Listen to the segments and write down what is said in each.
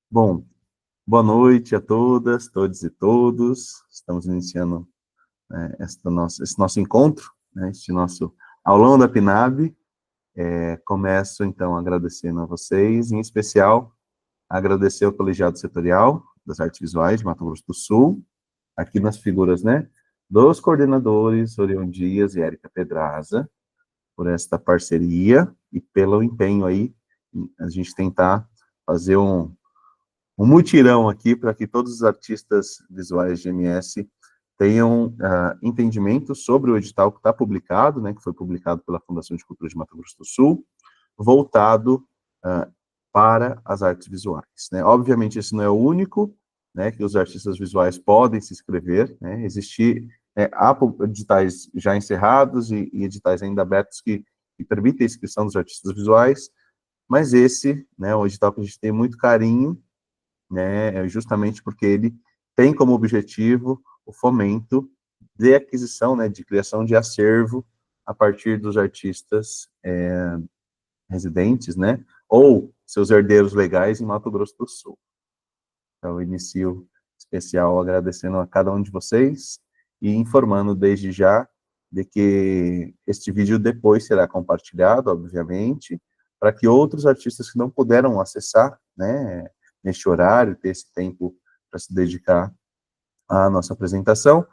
Bom, boa noite a todas, todos e todos. Estamos iniciando esse nosso encontro, né, este nosso aulão da PNAB. Começo, então, agradecendo a vocês, em especial, agradecer ao Colegiado Setorial das Artes Visuais de Mato Grosso do Sul, aqui nas figuras, né, dos coordenadores Orion Dias e Érica Pedraza, por esta parceria e pelo empenho aí, a gente tentar fazer um mutirão aqui para que todos os artistas visuais de MS tenham entendimento sobre o edital que está publicado, né, que foi publicado pela Fundação de Cultura de Mato Grosso do Sul, voltado para as artes visuais, né? Obviamente, esse não é o único, né, que os artistas visuais podem se inscrever, né? Há editais já encerrados e editais ainda abertos que permitem a inscrição dos artistas visuais, mas esse, né, é um edital que a gente tem muito carinho, né, justamente porque ele tem como objetivo o fomento de aquisição, né, de criação de acervo a partir dos artistas residentes, né, ou seus herdeiros legais em Mato Grosso do Sul. Então, eu inicio especial agradecendo a cada um de vocês e informando desde já de que este vídeo depois será compartilhado, obviamente, para que outros artistas que não puderam acessar, né, neste horário, ter esse tempo para se dedicar à nossa apresentação,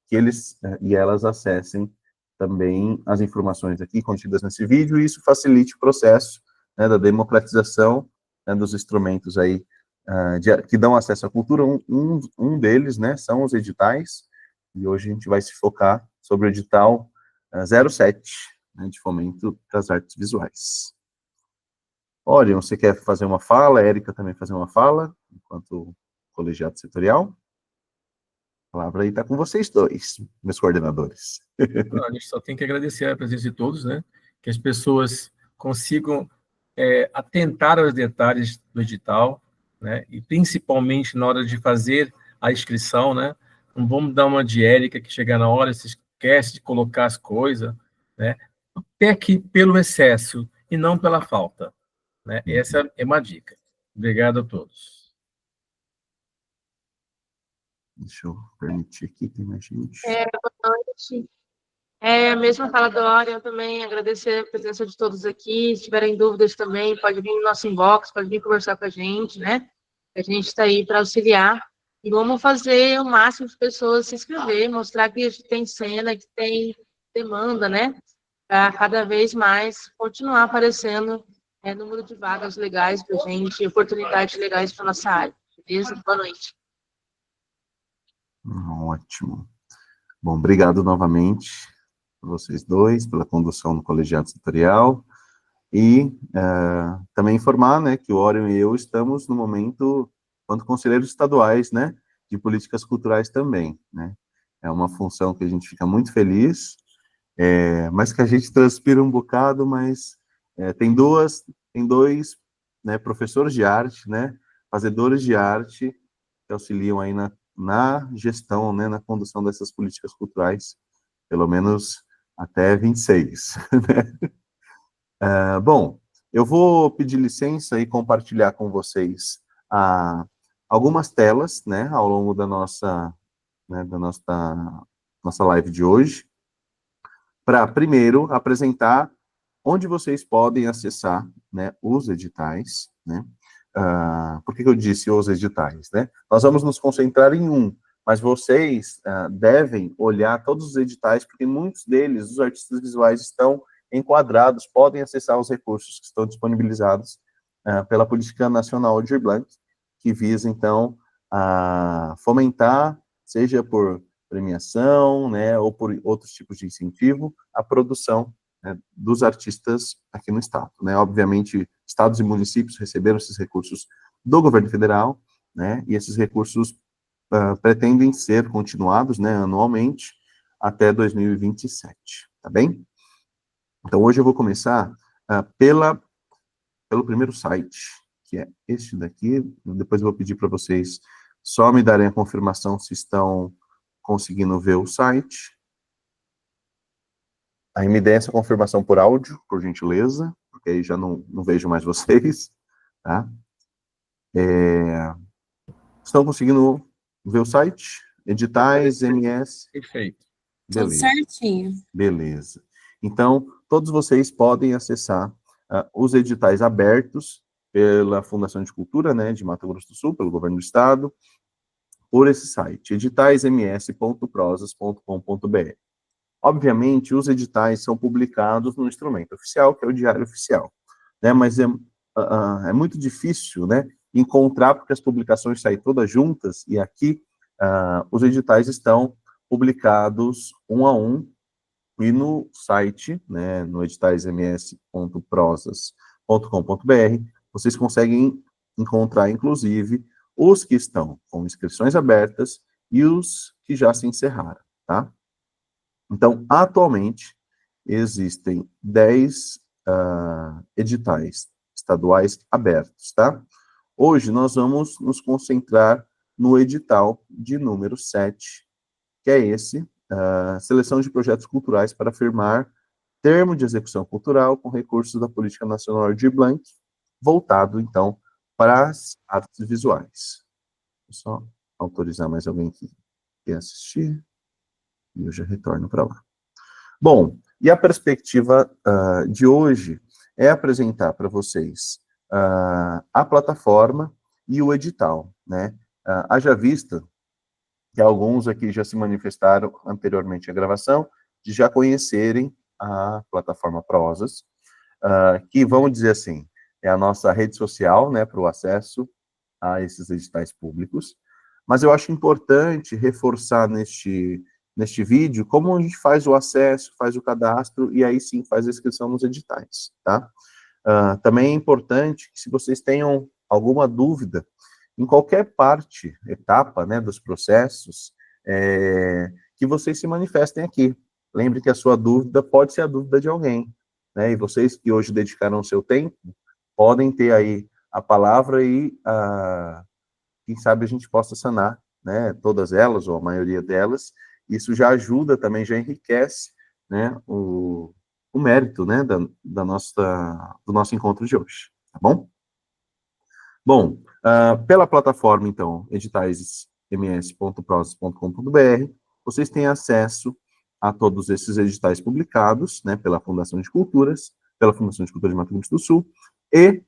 que eles e elas acessem também as informações aqui contidas nesse vídeo, e isso facilite o processo, né, da democratização, né, dos instrumentos aí que dão acesso à cultura. Um deles, né, são os editais, e hoje a gente vai se focar sobre o edital 07, né, de fomento das artes visuais. Orion, você quer fazer uma fala? A Érica também fazer uma fala, enquanto colegiado setorial? A palavra aí está com vocês dois, meus coordenadores. A gente só tem que agradecer a presença de todos, né? Que as pessoas consigam atentar aos detalhes do edital, né? E principalmente na hora de fazer a inscrição, né? Não vamos dar uma de Érica que chega na hora, se esquece de colocar as coisas, né? Peque pelo excesso e não pela falta, né? Essa é uma dica. Obrigado a todos. Deixa eu permitir aqui, tem mais gente. Boa noite. A mesma fala da hora, eu também agradecer a presença de todos aqui. Se tiverem dúvidas também, pode vir no nosso inbox, pode vir conversar com a gente, né? A gente está aí para auxiliar. E vamos fazer o máximo de pessoas se inscrever, mostrar que a gente tem cena, que tem demanda, né? Para cada vez mais continuar aparecendo número de vagas legais para a gente, oportunidades legais para nossa área. Beleza? Boa noite. Ótimo. Bom, obrigado novamente a vocês dois pela condução no colegiado setorial e também informar, né, que o Orion e eu estamos no momento quanto conselheiros estaduais, né, de políticas culturais também, né. É uma função que a gente fica muito feliz, mas que a gente transpira um bocado, mas tem dois, né, professores de arte, né, fazedores de arte que auxiliam aí na gestão, né, na condução dessas políticas culturais, pelo menos até 26. Né? Bom, eu vou pedir licença e compartilhar com vocês algumas telas, né, ao longo da nossa live de hoje, para primeiro apresentar onde vocês podem acessar, né, os editais, né. Por que eu disse os editais, né? Nós vamos nos concentrar em um, mas vocês devem olhar todos os editais, porque muitos deles, os artistas visuais, estão enquadrados, podem acessar os recursos que estão disponibilizados pela Política Nacional Aldir Blanc, que visa, então, fomentar, seja por premiação, né, ou por outros tipos de incentivo, a produção, né, dos artistas aqui no estado, né? Obviamente, estados e municípios receberam esses recursos do governo federal, né, e esses recursos pretendem ser continuados, né, anualmente até 2027, tá bem? Então, hoje eu vou começar pelo primeiro site, que é este daqui. Depois eu vou pedir para vocês só me darem a confirmação se estão conseguindo ver o site. Aí me dê essa confirmação por áudio, por gentileza, porque aí já não vejo mais vocês, tá? Estão conseguindo ver o site? Editais, MS? Perfeito. Tudo Beleza. certinho. Beleza. Então, todos vocês podem acessar os editais abertos pela Fundação de Cultura, né, de Mato Grosso do Sul, pelo Governo do Estado, por esse site, editaisms.prosas.com.br. Obviamente, os editais são publicados no instrumento oficial, que é o Diário Oficial, né, mas é muito difícil, né, encontrar, porque as publicações saem todas juntas, e aqui os editais estão publicados um a um, e no site, né, no editaisms.prosas.com.br, vocês conseguem encontrar, inclusive, os que estão com inscrições abertas e os que já se encerraram, tá? Então, atualmente, existem 10 editais estaduais abertos, tá? Hoje, nós vamos nos concentrar no edital de número 7, que é esse, seleção de projetos culturais para firmar termo de execução cultural com recursos da Política Nacional Aldir Blanc, voltado, então, para as artes visuais. Vou só autorizar mais alguém que quer assistir, e eu já retorno para lá. Bom, e a perspectiva de hoje é apresentar para vocês a plataforma e o edital, né? Haja vista que alguns aqui já se manifestaram anteriormente à gravação, de já conhecerem a plataforma Prosas, que, vamos dizer assim, é a nossa rede social, né, para o acesso a esses editais públicos. Mas eu acho importante reforçar neste vídeo como a gente faz o acesso, faz o cadastro, e aí sim faz a inscrição nos editais, tá? Também é importante que, se vocês tenham alguma dúvida, em qualquer parte, etapa, né, dos processos, que vocês se manifestem aqui. Lembre que a sua dúvida pode ser a dúvida de alguém, né, e vocês que hoje dedicaram o seu tempo, podem ter aí a palavra e, quem sabe, a gente possa sanar, né, todas elas, ou a maioria delas. Isso já ajuda também, já enriquece, né, o mérito, né, do nosso encontro de hoje, tá bom? Bom, pela plataforma, então, editaisms.prosas.com.br, vocês têm acesso a todos esses editais publicados, né, pela Fundação de Cultura de Mato Grosso do Sul, e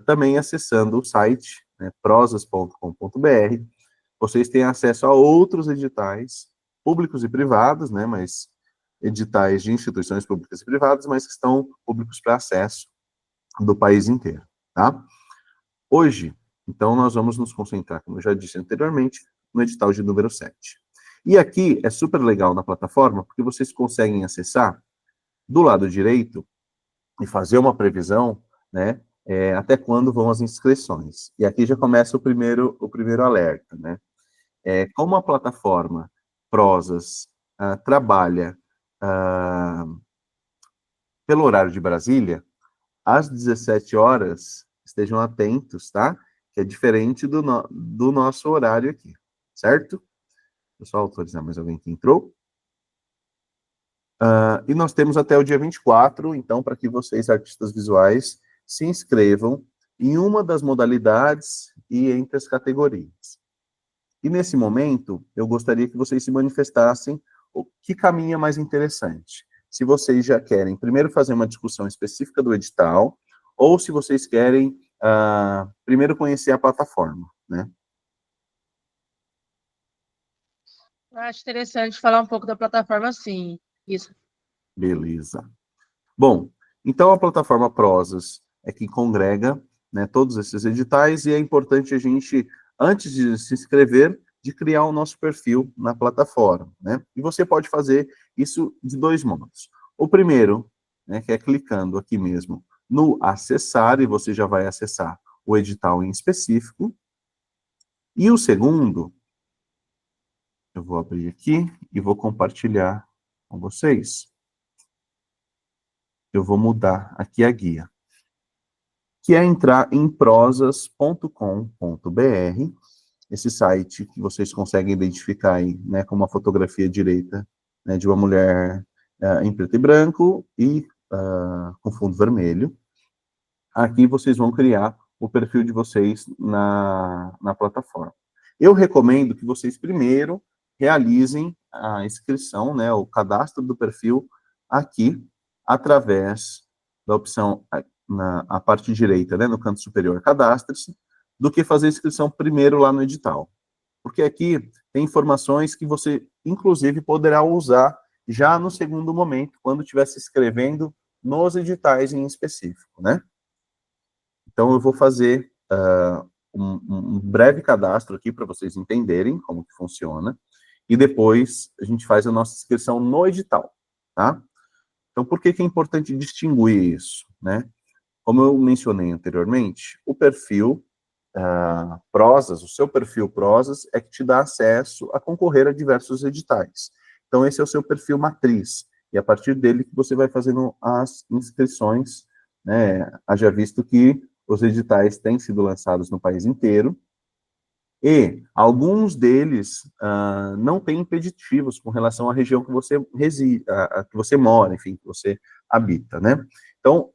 também acessando o site, né, prosas.com.br, vocês têm acesso a outros editais públicos e privados, né, mas editais de instituições públicas e privadas, mas que estão públicos para acesso do país inteiro, tá? Hoje, então, nós vamos nos concentrar, como eu já disse anteriormente, no edital de número 7. E aqui é super legal na plataforma, porque vocês conseguem acessar do lado direito e fazer uma previsão, né, até quando vão as inscrições. E aqui já começa o primeiro alerta, né? Como a plataforma Prosas trabalha pelo horário de Brasília, às 17 horas, estejam atentos, tá? Que é diferente do nosso horário aqui, certo? Deixa eu só autorizar mais alguém que entrou. E nós temos até o dia 24, então, para que vocês, artistas visuais, se inscrevam em uma das modalidades e entre as categorias. E nesse momento, eu gostaria que vocês se manifestassem o que caminho é mais interessante. Se vocês já querem primeiro fazer uma discussão específica do edital, ou se vocês querem primeiro conhecer a plataforma, né? Eu acho interessante falar um pouco da plataforma, sim. Isso. Beleza. Bom, então a plataforma Prosas é que congrega, né, todos esses editais, e é importante a gente, antes de se inscrever, de criar o nosso perfil na plataforma, né? E você pode fazer isso de dois modos. O primeiro, né, que é clicando aqui mesmo no acessar, e você já vai acessar o edital em específico. E o segundo, eu vou abrir aqui e vou compartilhar com vocês. Eu vou mudar aqui a guia, que é entrar em prosas.com.br, esse site que vocês conseguem identificar aí, né, com uma fotografia direita, né, de uma mulher em preto e branco e com fundo vermelho. Aqui vocês vão criar o perfil de vocês na plataforma. Eu recomendo que vocês primeiro realizem a inscrição, né, o cadastro do perfil aqui, através da opção na parte direita, né, no canto superior, cadastre-se, do que fazer a inscrição primeiro lá no edital. Porque aqui tem informações que você, inclusive, poderá usar já no segundo momento, quando estiver se inscrevendo nos editais em específico, né? Então, eu vou fazer um breve cadastro aqui para vocês entenderem como que funciona, e depois a gente faz a nossa inscrição no edital, tá? Então, por que que é importante distinguir isso, né? Como eu mencionei anteriormente, o perfil Prozas, o seu perfil Prozas é que te dá acesso a concorrer a diversos editais. Então, esse é o seu perfil matriz, e a partir dele que você vai fazendo as inscrições, né? Haja visto que os editais têm sido lançados no país inteiro, e alguns deles não têm impeditivos com relação à região que você reside, que você mora, enfim, que você habita, né? Então,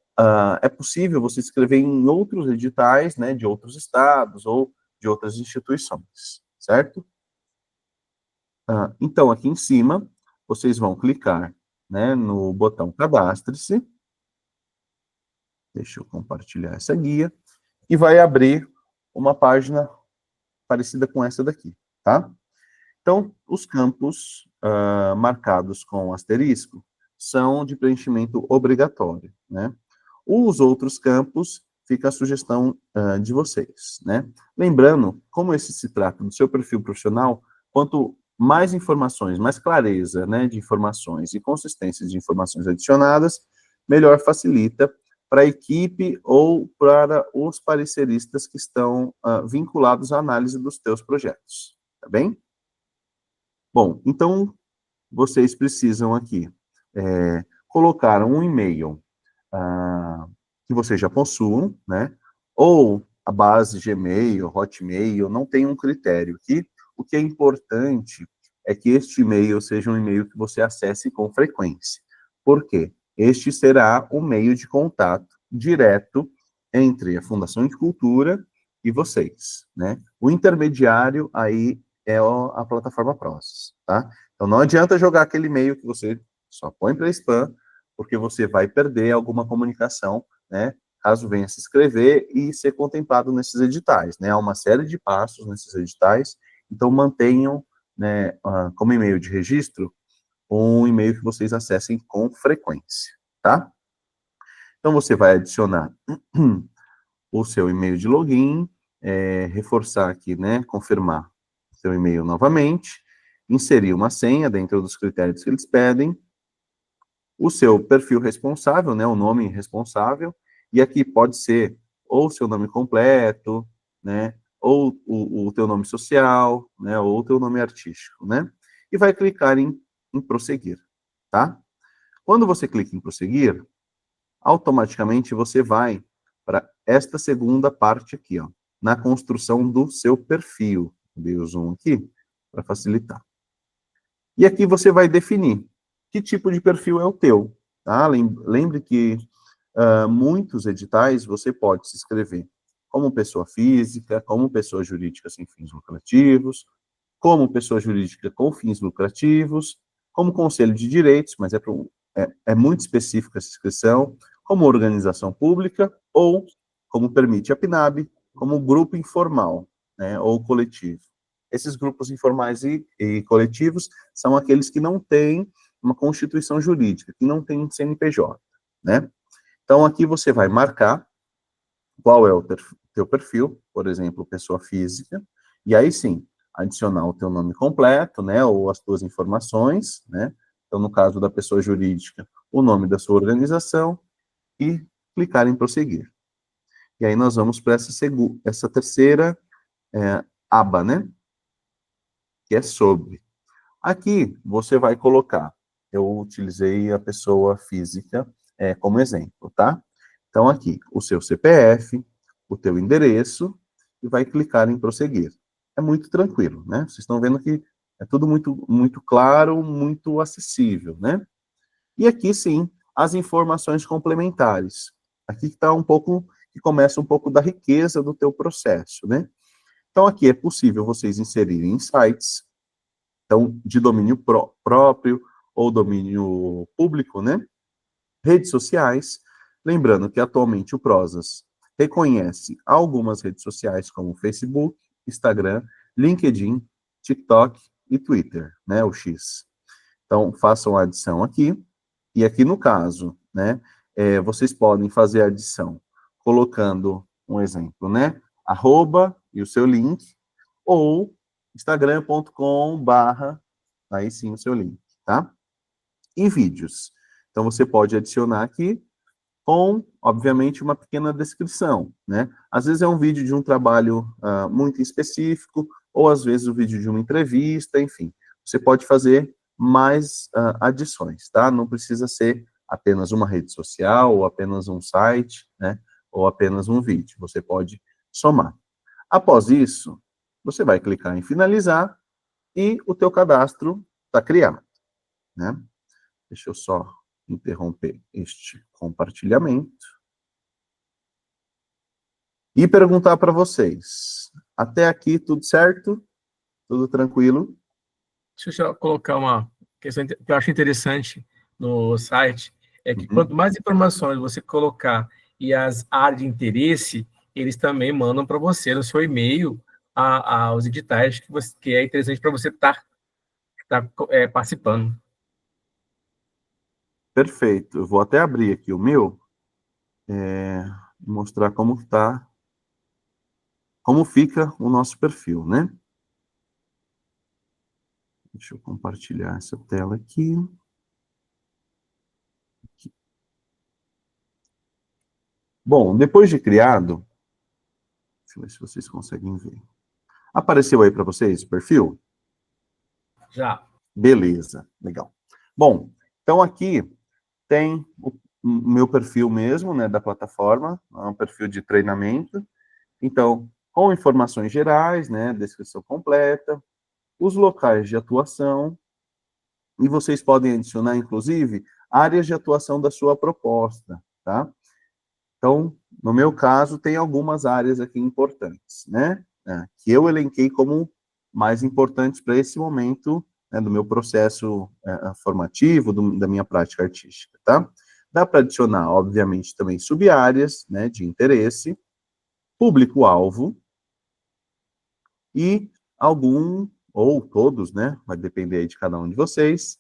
é possível você se inscrever em outros editais, né, de outros estados ou de outras instituições, certo? Então, aqui em cima, vocês vão clicar, né, no botão Cadastre-se. Deixa eu compartilhar essa guia. E vai abrir uma página parecida com essa daqui, tá? Então, os campos marcados com asterisco são de preenchimento obrigatório, né? Os outros campos, fica a sugestão de vocês, né? Lembrando, como esse se trata do seu perfil profissional, quanto mais informações, mais clareza, né, de informações e consistência de informações adicionadas, melhor facilita para a equipe ou para os pareceristas que estão vinculados à análise dos teus projetos, tá bem? Bom, então, vocês precisam aqui colocar um e-mail que vocês já possuam, né? Ou a base Gmail, Hotmail, não tem um critério aqui. O que é importante é que este e-mail seja um e-mail que você acesse com frequência. Por quê? Este será o meio de contato direto entre a Fundação de Cultura e vocês, né? O intermediário aí é a plataforma Prozas, tá? Então não adianta jogar aquele e-mail que você só põe para spam, porque você vai perder alguma comunicação, né? Caso venha se inscrever e ser contemplado nesses editais, né? Há uma série de passos nesses editais, então mantenham, né, como e-mail de registro, um e-mail que vocês acessem com frequência, tá? Então, você vai adicionar o seu e-mail de login, reforçar aqui, né, confirmar seu e-mail novamente, inserir uma senha dentro dos critérios que eles pedem, o seu perfil responsável, né, o nome responsável, e aqui pode ser ou o seu nome completo, né, ou o teu nome social, né, ou o teu nome artístico, né, e vai clicar em prosseguir, tá? Quando você clica em prosseguir, automaticamente você vai para esta segunda parte aqui, ó, na construção do seu perfil. Dei o zoom aqui para facilitar. E aqui você vai definir que tipo de perfil é o teu, tá? Lembre que muitos editais você pode se inscrever como pessoa física, como pessoa jurídica sem fins lucrativos, como pessoa jurídica com fins lucrativos, como conselho de direitos, mas é muito específica essa inscrição, como organização pública, ou, como permite a PNAB, como grupo informal, né, ou coletivo. Esses grupos informais e coletivos são aqueles que não têm uma constituição jurídica, que não têm um CNPJ, né? Então, aqui você vai marcar qual é o teu perfil, por exemplo, pessoa física, e aí sim, adicionar o teu nome completo, né, ou as tuas informações, né? Então, no caso da pessoa jurídica, o nome da sua organização, e clicar em prosseguir. E aí nós vamos para essa terceira aba, né? Que é sobre. Aqui você vai colocar, eu utilizei a pessoa física como exemplo, tá? Então aqui, o seu CPF, o teu endereço, e vai clicar em prosseguir. É muito tranquilo, né? Vocês estão vendo que é tudo muito, muito claro, muito acessível, né? E aqui sim, as informações complementares. Aqui está um pouco que começa um pouco da riqueza do teu processo, né? Então, aqui é possível vocês inserirem insights, então, de domínio próprio ou domínio público, né? Redes sociais, lembrando que atualmente o Prozas reconhece algumas redes sociais como Facebook, Instagram, LinkedIn, TikTok e Twitter, né, o X. Então, façam a adição aqui, e aqui no caso, né, vocês podem fazer a adição colocando um exemplo, né, arroba e o seu link, ou instagram.com/, aí sim o seu link, tá? E vídeos. Então, você pode adicionar aqui com, obviamente, uma pequena descrição, né? Às vezes é um vídeo de um trabalho muito específico, ou às vezes o vídeo de uma entrevista, enfim. Você pode fazer mais adições, tá? Não precisa ser apenas uma rede social, ou apenas um site, né? Ou apenas um vídeo. Você pode somar. Após isso, você vai clicar em finalizar e o teu cadastro está criado, né? Deixa eu só interromper este compartilhamento e perguntar para vocês. Até aqui, tudo certo? Tudo tranquilo? Deixa eu só colocar uma questão que eu acho interessante no site, é que quanto mais informações você colocar e as áreas de interesse, eles também mandam para você no seu e-mail aos editais que é interessante para você estar participando. Perfeito. Eu vou até abrir aqui o meu, mostrar como tá, como fica o nosso perfil, né? Deixa eu compartilhar essa tela aqui. Bom, depois de criado, deixa eu ver se vocês conseguem ver. Apareceu aí para vocês o perfil? Já. Beleza, legal. Bom, então aqui tem o meu perfil mesmo, né, da plataforma, é um perfil de treinamento. Então, com informações gerais, né, descrição completa, os locais de atuação, e vocês podem adicionar, inclusive, áreas de atuação da sua proposta, tá? Então, no meu caso, tem algumas áreas aqui importantes, né, que eu elenquei como mais importantes para esse momento, né, do meu processo formativo, da minha prática artística, tá? Dá para adicionar, obviamente, também sub-áreas, né, de interesse, público-alvo e algum, ou todos, né, vai depender aí de cada um de vocês,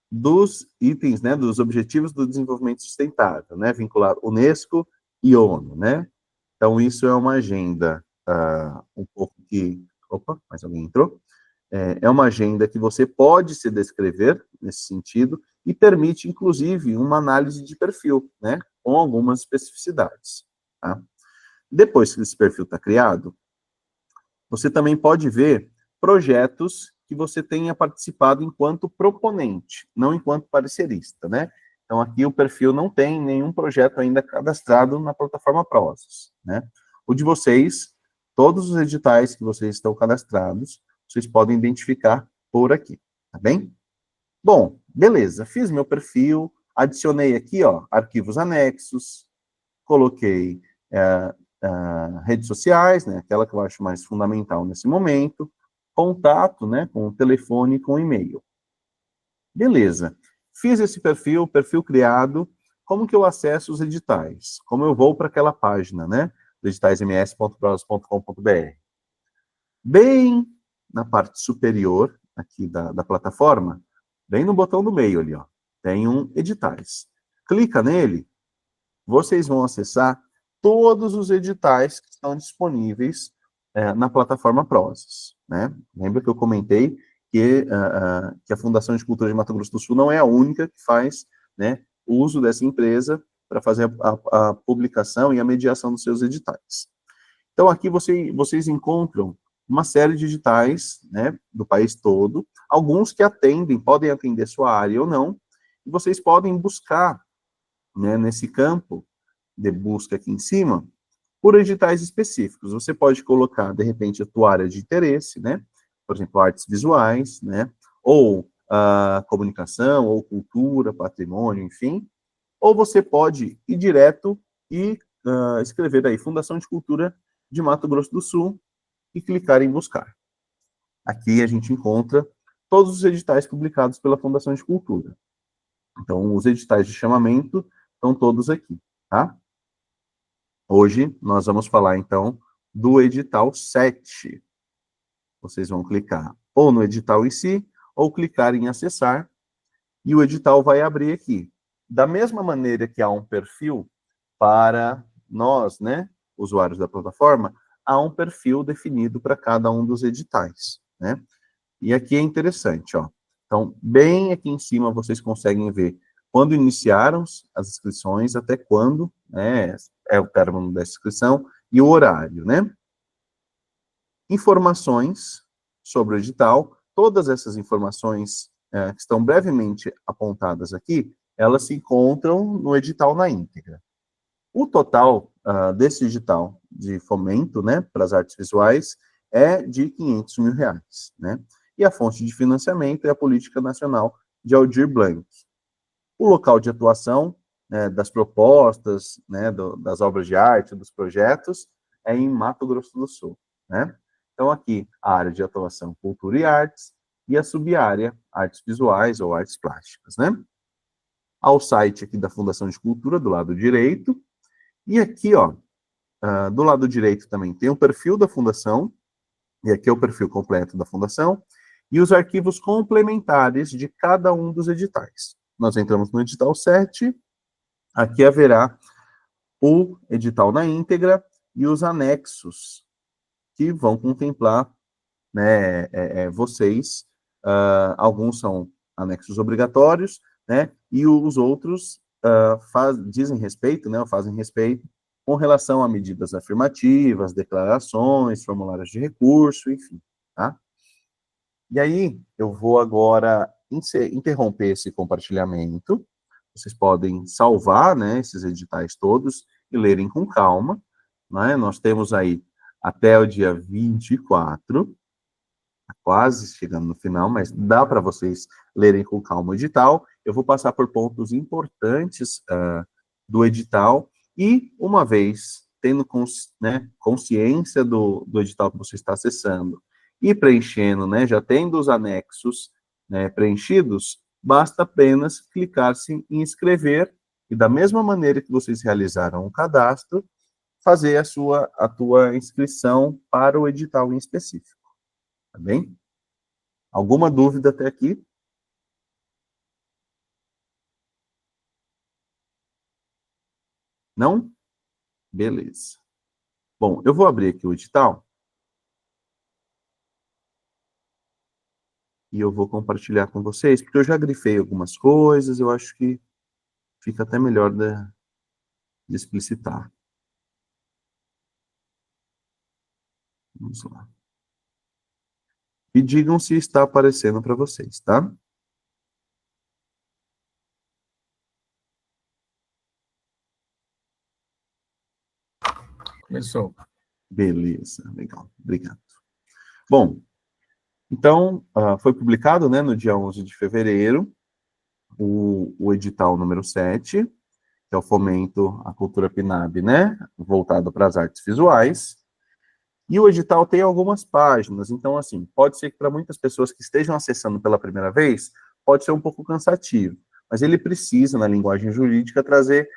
dos itens, né, dos objetivos do desenvolvimento sustentável, né, vincular Unesco e ONU, né. Então, isso é uma agenda um pouco que... Opa, mais alguém entrou? É uma agenda que você pode se descrever nesse sentido e permite, inclusive, uma análise de perfil, né, com algumas especificidades, tá? Depois que esse perfil está criado, você também pode ver projetos que você tenha participado enquanto proponente, não enquanto parecerista, né? Então, aqui o perfil não tem nenhum projeto ainda cadastrado na plataforma Prozas, né? O de vocês, todos os editais que vocês estão cadastrados, vocês podem identificar por aqui, tá bem? Bom, beleza, fiz meu perfil, adicionei aqui, ó, arquivos anexos, coloquei redes sociais, né, aquela que eu acho mais fundamental nesse momento, contato, né, com o telefone e com o e-mail. Beleza, fiz esse perfil criado, como que eu acesso os editais? Como eu vou para aquela página, né, editaisms.prozas.com.br. Bem na parte superior aqui da plataforma, bem no botão do meio ali, ó, tem um editais. Clica nele, vocês vão acessar todos os editais que estão disponíveis na plataforma Prozas, né? Lembra que eu comentei que a Fundação de Cultura de Mato Grosso do Sul não é a única que faz, né, uso dessa empresa para fazer a publicação e a mediação dos seus editais. Então, aqui vocês encontram uma série de editais, né, do país todo, alguns que podem atender sua área ou não, e vocês podem buscar, né, nesse campo de busca aqui em cima, por editais específicos. Você pode colocar, de repente, a tua área de interesse, né? Por exemplo, artes visuais, né? Ou comunicação, ou cultura, patrimônio, enfim. Ou você pode ir direto e escrever aí Fundação de Cultura de Mato Grosso do Sul e clicar em buscar. Aqui a gente encontra todos os editais publicados pela Fundação de Cultura. Então, os editais de chamamento estão todos aqui, tá? Hoje, nós vamos falar, então, do edital 7. Vocês vão clicar ou no edital em si, ou clicar em acessar, e o edital vai abrir aqui. Da mesma maneira que há um perfil para nós, né, usuários da plataforma, há um perfil definido para cada um dos editais, né? E aqui é interessante, ó. Então, bem aqui em cima, vocês conseguem ver quando iniciaram as inscrições, até quando, né, é o término da inscrição, e o horário, né? Informações sobre o edital, todas essas informações que estão brevemente apontadas aqui, elas se encontram no edital na íntegra. O total desse edital de fomento, né, para as artes visuais, é de R$500 mil, né? E a fonte de financiamento é a Política Nacional de Aldir Blanc. O local de atuação, né, das propostas, né, das obras de arte, dos projetos, é em Mato Grosso do Sul, né? Então, aqui, a área de atuação Cultura e Artes, e a subárea Artes Visuais ou Artes Plásticas, né? Ao site aqui da Fundação de Cultura, do lado direito, e aqui, ó, do lado direito também tem o perfil da Fundação, e aqui é o perfil completo da Fundação, e os arquivos complementares de cada um dos editais. Nós entramos no edital 7, aqui haverá o edital na íntegra e os anexos, que vão contemplar, né, vocês, alguns são anexos obrigatórios, né, e os outros dizem respeito, né, ou fazem respeito com relação a medidas afirmativas, declarações, formulários de recurso, enfim, tá? E aí, eu vou agora interromper esse compartilhamento. Vocês podem salvar, né, esses editais todos e lerem com calma, né? Nós temos aí até o dia 24, quase chegando no final, mas dá para vocês lerem com calma o edital. Eu vou passar por pontos importantes do edital, e uma vez tendo consciência do edital que você está acessando e preenchendo, né, já tendo os anexos, né, preenchidos, basta apenas clicar-se em inscrever, e da mesma maneira que vocês realizaram o cadastro, fazer a tua inscrição para o edital em específico, tá bem? Alguma dúvida até aqui? Não? Beleza. Bom, eu vou abrir aqui o edital e eu vou compartilhar com vocês, porque eu já grifei algumas coisas, eu acho que fica até melhor de explicitar. Vamos lá. E digam se está aparecendo para vocês, tá? Começou. Beleza, legal, obrigado. Bom, então, foi publicado, né, no dia 11 de fevereiro, o edital número 7, que é o Fomento à Cultura PNAB, né, voltado para as artes visuais. E o edital tem algumas páginas, então, assim, pode ser que para muitas pessoas que estejam acessando pela primeira vez, pode ser um pouco cansativo, mas ele precisa, na linguagem jurídica, trazer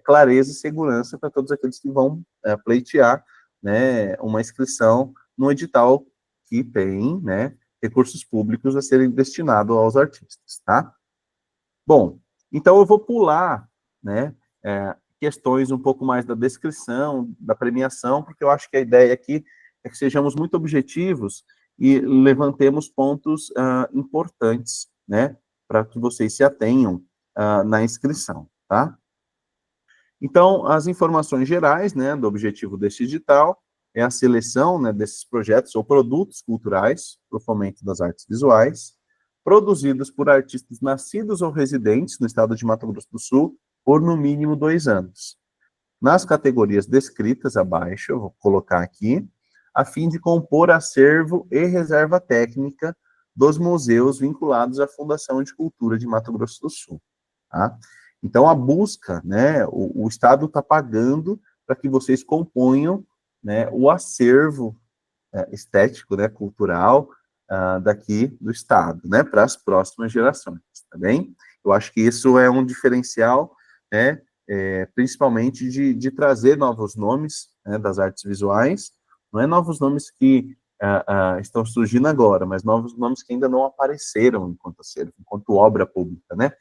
clareza e segurança para todos aqueles que vão pleitear, né, uma inscrição no edital que tem, né, recursos públicos a serem destinados aos artistas, tá? Bom, então eu vou pular, né, questões um pouco mais da descrição, da premiação, porque eu acho que a ideia aqui é que sejamos muito objetivos e levantemos pontos importantes, né, para que vocês se atenham na inscrição, tá? Então, as informações gerais, né, do objetivo desse edital é a seleção, né, desses projetos ou produtos culturais para o fomento das artes visuais, produzidos por artistas nascidos ou residentes no estado de Mato Grosso do Sul por no mínimo 2 anos. Nas categorias descritas abaixo, eu vou colocar aqui, a fim de compor acervo e reserva técnica dos museus vinculados à Fundação de Cultura de Mato Grosso do Sul. Tá? Então, a busca, né, o Estado está pagando para que vocês componham, né, o acervo estético, né, cultural, daqui do Estado, né, para as próximas gerações, tá bem? Eu acho que isso é um diferencial, né, principalmente de trazer novos nomes, né, das artes visuais, não é novos nomes que estão surgindo agora, mas novos nomes que ainda não apareceram enquanto acervo, enquanto obra pública, né,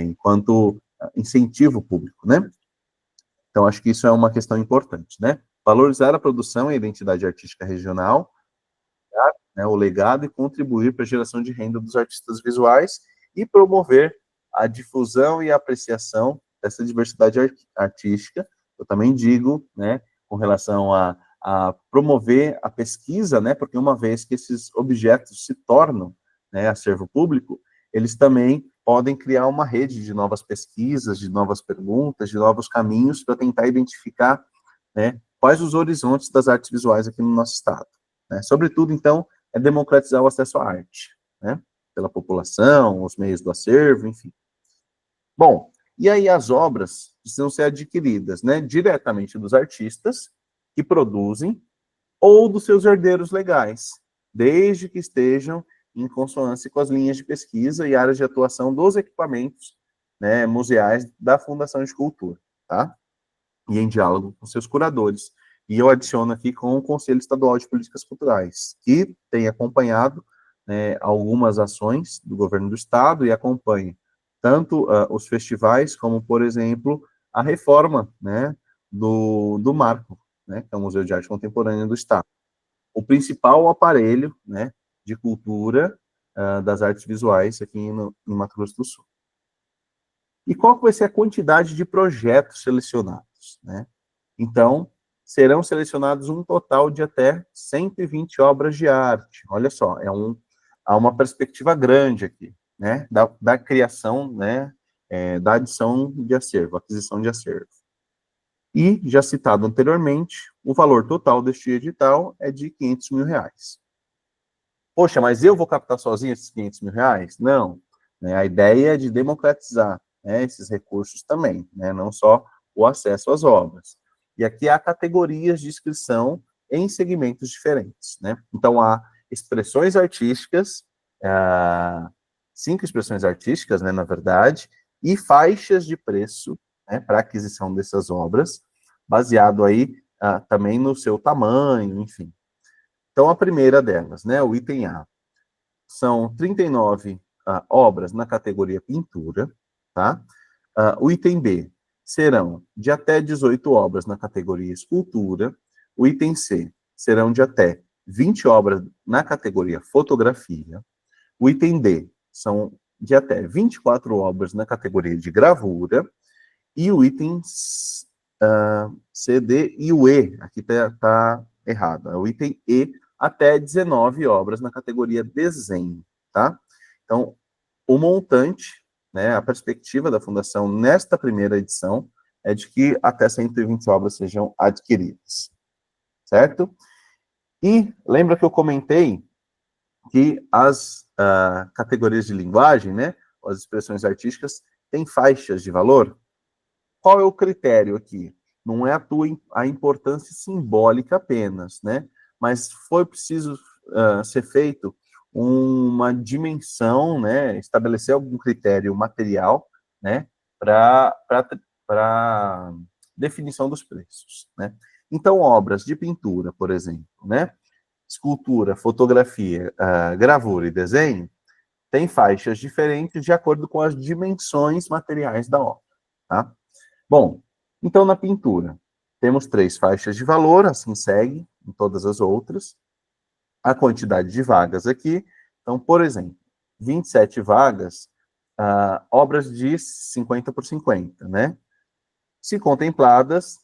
enquanto incentivo público, né? Então, acho que isso é uma questão importante, né? Valorizar a produção e a identidade artística regional, né, o legado e contribuir para a geração de renda dos artistas visuais e promover a difusão e a apreciação dessa diversidade artística. Eu também digo, né, com relação a promover a pesquisa, né, porque uma vez que esses objetos se tornam, né, acervo público, eles também podem criar uma rede de novas pesquisas, de novas perguntas, de novos caminhos para tentar identificar, né, quais os horizontes das artes visuais aqui no nosso estado, né? Sobretudo, então, é democratizar o acesso à arte, né, pela população, os meios do acervo, enfim. Bom, e aí as obras precisam ser adquiridas, né, diretamente dos artistas que produzem ou dos seus herdeiros legais, desde que estejam em consonância com as linhas de pesquisa e áreas de atuação dos equipamentos, né, museais da Fundação de Cultura, tá? E em diálogo com seus curadores. E eu adiciono aqui com o Conselho Estadual de Políticas Culturais, que tem acompanhado, né, algumas ações do governo do estado e acompanha tanto os festivais, como, por exemplo, a reforma, né, do Marco, né, que é o Museu de Arte Contemporânea do Estado. O principal aparelho, né, de cultura das artes visuais aqui em Mato Grosso do Sul. E qual vai ser a quantidade de projetos selecionados, né? Então, serão selecionados um total de até 120 obras de arte. Olha só, há uma perspectiva grande aqui, né, da criação, né, da adição de acervo, aquisição de acervo. E, já citado anteriormente, o valor total deste edital é de R$500 mil. Poxa, mas eu vou captar sozinho esses R$500 mil? Não. Né, a ideia é de democratizar, né, esses recursos também, né, não só o acesso às obras. E aqui há categorias de inscrição em segmentos diferentes, né? Então, há expressões artísticas, 5 expressões artísticas, né, na verdade, e faixas de preço, né, para aquisição dessas obras, baseado aí também no seu tamanho, enfim. Então, a primeira delas, né, o item A, são 39 obras na categoria pintura, tá? O item B serão de até 18 obras na categoria escultura. O item C serão de até 20 obras na categoria fotografia. O item D são de até 24 obras na categoria de gravura. E o item C, D e o E, aqui está errado, é o item E, até 19 obras na categoria desenho, tá? Então, o montante, né, a perspectiva da Fundação nesta primeira edição é de que até 120 obras sejam adquiridas, certo? E lembra que eu comentei que as categorias de linguagem, né, as expressões artísticas, têm faixas de valor? Qual é o critério aqui? Não é a importância simbólica apenas, né? Mas foi preciso ser feito uma dimensão, né? Estabelecer algum critério material, né? Para definição dos preços, né? Então, obras de pintura, por exemplo, né? Escultura, fotografia, gravura e desenho, tem faixas diferentes de acordo com as dimensões materiais da obra, tá? Bom, então na pintura, temos 3 faixas de valor, assim segue em todas as outras. A quantidade de vagas aqui, então, por exemplo, 27 vagas, obras de 50 por 50, né? Se contempladas,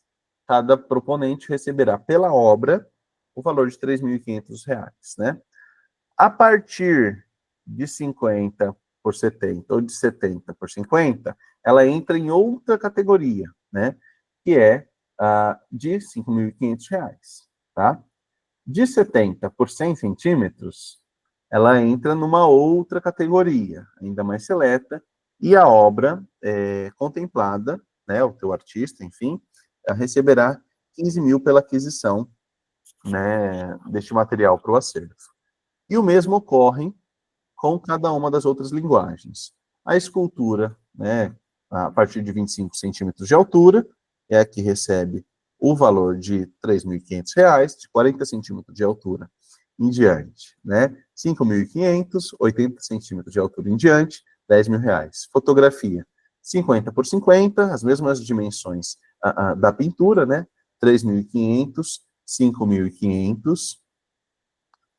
cada proponente receberá pela obra o valor de R$3.500, né? A partir de 50 por 70 ou de 70 por 50, ela entra em outra categoria, né? Que é de R$5.500, tá? De 70 por 100 centímetros, ela entra numa outra categoria, ainda mais seleta, E a obra contemplada, né, o teu artista, enfim, receberá 15 mil pela aquisição, né, deste material para o acervo. E o mesmo ocorre com cada uma das outras linguagens. A escultura, né, a partir de 25 centímetros de altura, é a que recebe o valor de R$ 3.500, de 40 centímetros de altura em diante, né? 5.500, 80 centímetros de altura em diante, R$ 10.000. Fotografia, 50 por 50, as mesmas dimensões da pintura, né? 3.500, 5.500.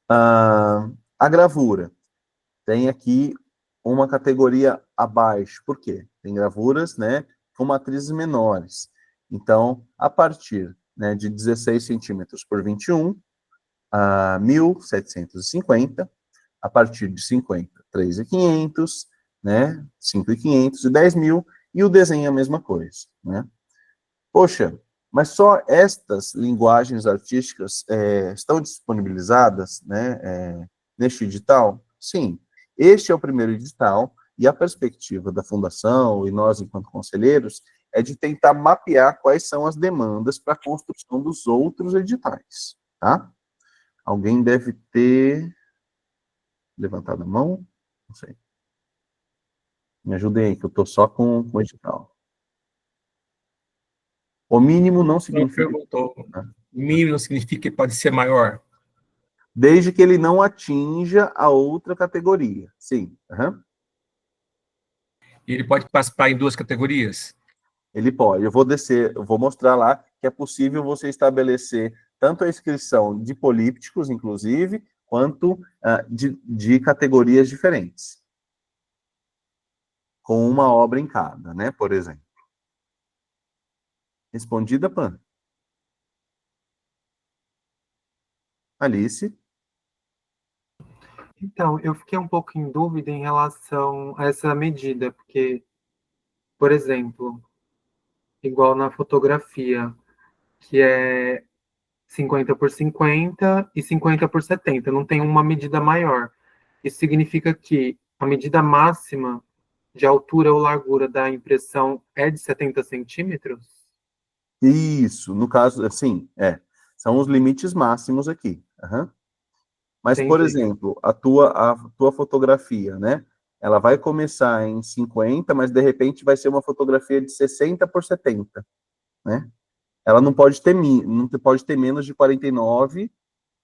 A gravura, tem aqui uma categoria abaixo. Por quê? Tem gravuras, né, com matrizes menores. Então, a partir, né, de 16 centímetros por 21, a 1.750, a partir de 50, 3.500, né, 5.500 e 10.000, e o desenho é a mesma coisa, né? Poxa, mas só estas linguagens artísticas estão disponibilizadas, né, neste edital? Sim, este é o primeiro edital, e a perspectiva da Fundação, e nós, enquanto conselheiros, é de tentar mapear quais são as demandas para a construção dos outros editais, tá? Alguém deve ter levantado a mão? Não sei. Me ajudem aí, que eu estou só com o edital. O mínimo não significa... Perguntou, mínimo não significa que pode ser maior? Desde que ele não atinja a outra categoria, sim. Uhum. E ele pode participar em 2 categorias? Ele pode. Eu vou descer, eu vou mostrar lá que é possível você estabelecer tanto a inscrição de polípticos, inclusive, quanto de categorias diferentes. Com uma obra em cada, né, por exemplo. Respondida, Pan? Alice? Então, eu fiquei um pouco em dúvida em relação a essa medida, porque, por exemplo, igual na fotografia, que é 50 por 50 e 50 por 70, não tem uma medida maior. Isso significa que a medida máxima de altura ou largura da impressão é de 70 centímetros? Isso, no caso, assim, são os limites máximos aqui. Uhum. Mas, por Entendi. exemplo, a tua fotografia, né? Ela vai começar em 50, mas de repente vai ser uma fotografia de 60 por 70, né? Ela não pode ter menos de 49,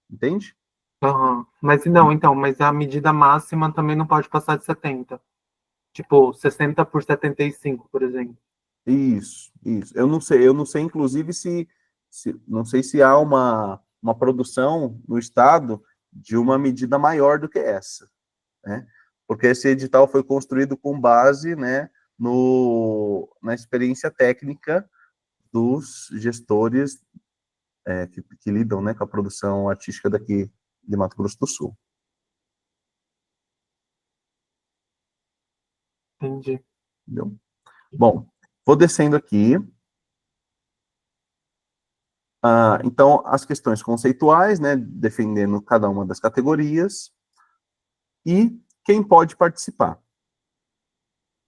entende? Uhum. Mas não, então, mas a medida máxima também não pode passar de 70. Tipo, 60 por 75, por exemplo. Isso, isso. Eu não sei, inclusive, não sei se há uma produção no estado de uma medida maior do que essa, né? Porque esse edital foi construído com base, né, na experiência técnica dos gestores que lidam, né, com a produção artística daqui de Mato Grosso do Sul. Entendi. Entendeu? Bom, vou descendo aqui. Então, as questões conceituais, né, defendendo cada uma das categorias, e quem pode participar.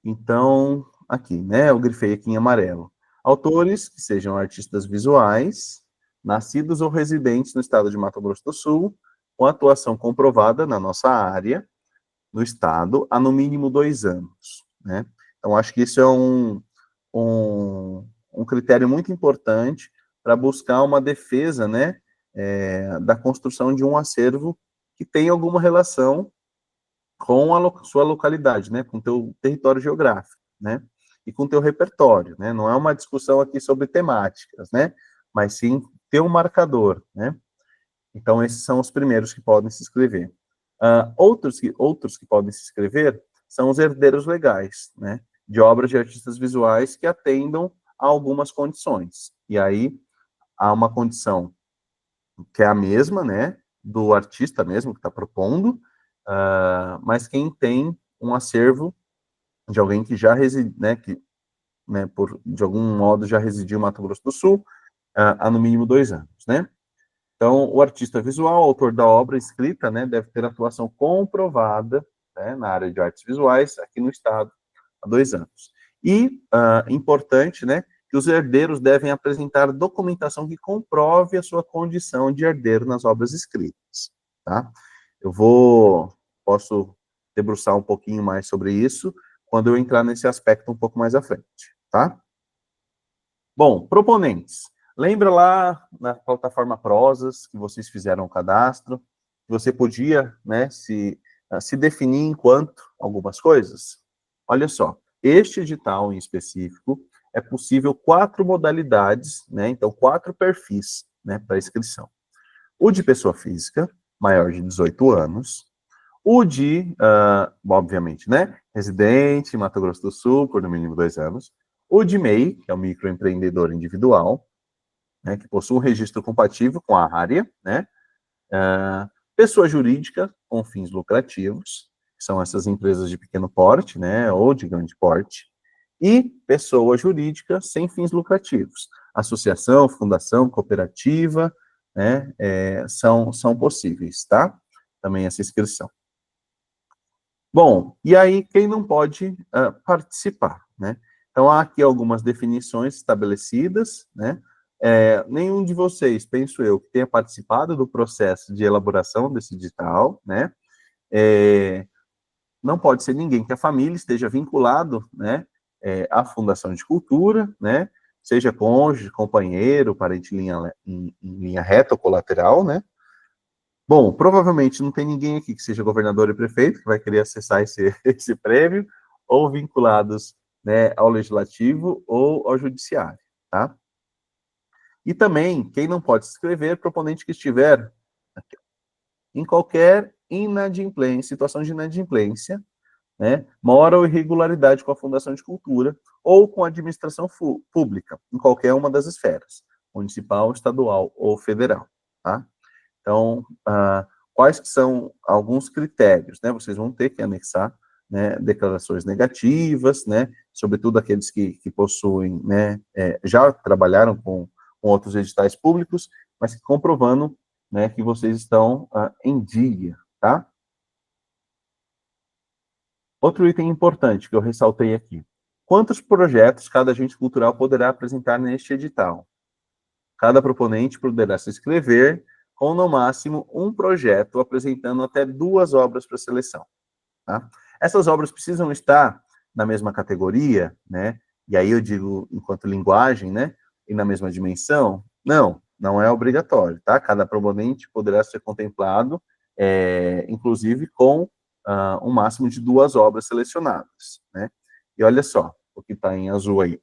Então, aqui, né, eu grifei aqui em amarelo. Autores que sejam artistas visuais, nascidos ou residentes no estado de Mato Grosso do Sul, com atuação comprovada na nossa área, no estado, há no mínimo 2 anos, né? Então, acho que isso é um critério muito importante para buscar uma defesa, né, da construção de um acervo que tem alguma relação com a sua localidade, né, com o teu território geográfico, né, e com o teu repertório, né, não é uma discussão aqui sobre temáticas, né, mas sim ter um marcador, né. Então, esses são os primeiros que podem se inscrever. Outros que podem se inscrever são os herdeiros legais, né, de obras de artistas visuais que atendam a algumas condições. E aí, há uma condição que é a mesma, né, do artista mesmo que está propondo, mas quem tem um acervo de alguém que já reside, né, que, né, de algum modo já residiu em Mato Grosso do Sul, há no mínimo 2 anos, né. Então, o artista visual, autor da obra escrita, né, deve ter atuação comprovada, né, na área de artes visuais aqui no estado, a 2 anos. E, importante, né, que os herdeiros devem apresentar documentação que comprove a sua condição de herdeiro nas obras escritas, tá? Posso debruçar um pouquinho mais sobre isso quando eu entrar nesse aspecto um pouco mais à frente, tá? Bom, proponentes. Lembra lá na plataforma Prosas que vocês fizeram o cadastro? Você podia, né, se definir enquanto algumas coisas? Olha só, este edital em específico é possível 4 modalidades, né, então 4 perfis, né, para inscrição. O de pessoa física, maior de 18 anos, o de, obviamente, né, residente, Mato Grosso do Sul, por no mínimo 2 anos, o de MEI, que é o microempreendedor individual, né, que possui um registro compatível com a área, né, pessoa jurídica com fins lucrativos, que são essas empresas de pequeno porte, né, ou de grande porte, e pessoa jurídica sem fins lucrativos. Associação, fundação, cooperativa, né, são possíveis, tá? Também essa inscrição. Bom, e aí quem não pode participar, né? Então, há aqui algumas definições estabelecidas, né? Nenhum de vocês, penso eu, que tenha participado do processo de elaboração desse edital, né? Não pode ser ninguém que a família esteja vinculado, né, à Fundação de Cultura, né? Seja cônjuge, companheiro, parente em linha reta ou colateral, né? Bom, provavelmente não tem ninguém aqui que seja governador e prefeito que vai querer acessar esse prêmio, ou vinculados, né, ao legislativo ou ao judiciário, tá? E também, quem não pode se inscrever, proponente que estiver aqui, em qualquer inadimplência, situação de inadimplência, né, mora ou irregularidade com a Fundação de Cultura ou com a administração pública, em qualquer uma das esferas, municipal, estadual ou federal, tá? Então, quais que são alguns critérios, né? Vocês vão ter que anexar, né, declarações negativas, né? Sobretudo aqueles que possuem, né, já trabalharam com outros editais públicos, mas que comprovando, né, que vocês estão em dia, tá? Outro item importante que eu ressaltei aqui. Quantos projetos cada agente cultural poderá apresentar neste edital? Cada proponente poderá se inscrever com, no máximo, um projeto, apresentando até 2 obras para seleção, tá? Essas obras precisam estar na mesma categoria, né? E aí eu digo, enquanto linguagem, né? E na mesma dimensão? Não é obrigatório, tá? Cada proponente poderá ser contemplado, inclusive com um máximo de 2 obras selecionadas, né? E olha só, o que está em azul aí.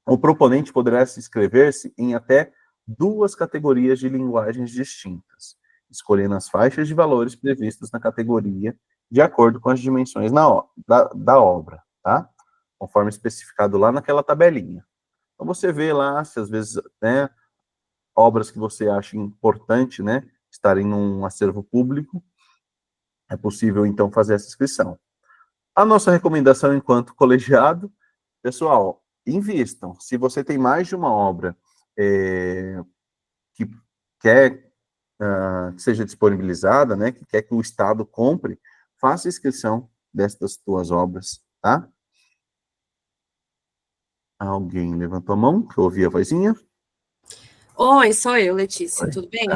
O proponente poderá se inscrever-se em até 2 categorias de linguagens distintas, escolhendo as faixas de valores previstas na categoria de acordo com as dimensões da obra, tá? Conforme especificado lá naquela tabelinha. Então, você vê lá, se às vezes, né, obras que você acha importante, né, estarem num acervo público, é possível, então, fazer essa inscrição. A nossa recomendação enquanto colegiado, pessoal, invistam. Se você tem mais de uma obra que quer que seja disponibilizada, né, que quer que o Estado compre, faça inscrição destas 2 obras, tá? Alguém levantou a mão, que eu ouvi a vozinha? Oi, sou eu, Letícia, Oi. tudo bem?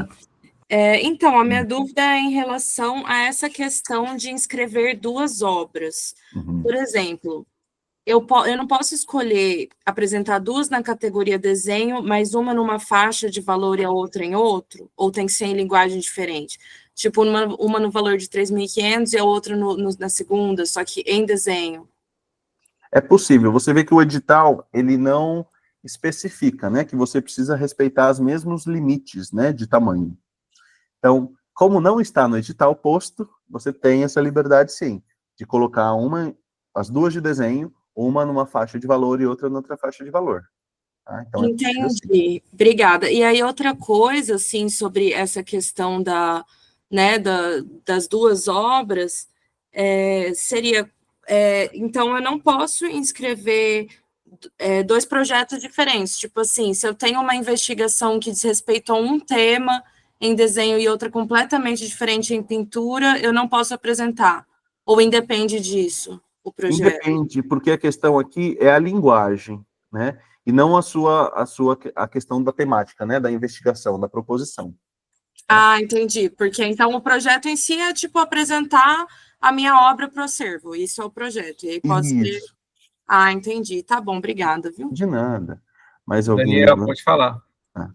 Então, a minha dúvida é em relação a essa questão de inscrever 2 obras. Uhum. Por exemplo, eu não posso escolher apresentar 2 na categoria desenho, mas uma numa faixa de valor e a outra em outro? Ou tem que ser em linguagem diferente? Tipo, uma no valor de 3.500 e a outra na segunda, só que em desenho. É possível. Você vê que o edital, ele não especifica, né, que você precisa respeitar os mesmos limites, né, de tamanho. Então, como não está no edital posto, você tem essa liberdade, sim, de colocar as 2 de desenho, uma numa faixa de valor e outra noutra faixa de valor. Tá? Então, Entendi, é possível, sim. Obrigada. E aí, outra coisa, assim, sobre essa questão das 2 obras, seria, então, eu não posso inscrever 2 projetos diferentes, tipo assim, se eu tenho uma investigação que diz respeito a um tema em desenho e outra completamente diferente em pintura, eu não posso apresentar, ou independe disso? o projeto? Independe, porque a questão aqui é a linguagem, né? E não a questão da temática, né? Da investigação, da proposição. Ah, entendi. Porque então o projeto em si é tipo apresentar a minha obra para o acervo. Isso é o projeto. E aí pode ser. Isso, Ah, entendi. Tá bom, obrigada, viu? de nada. Mais alguém? Daniel, pode falar. Ah.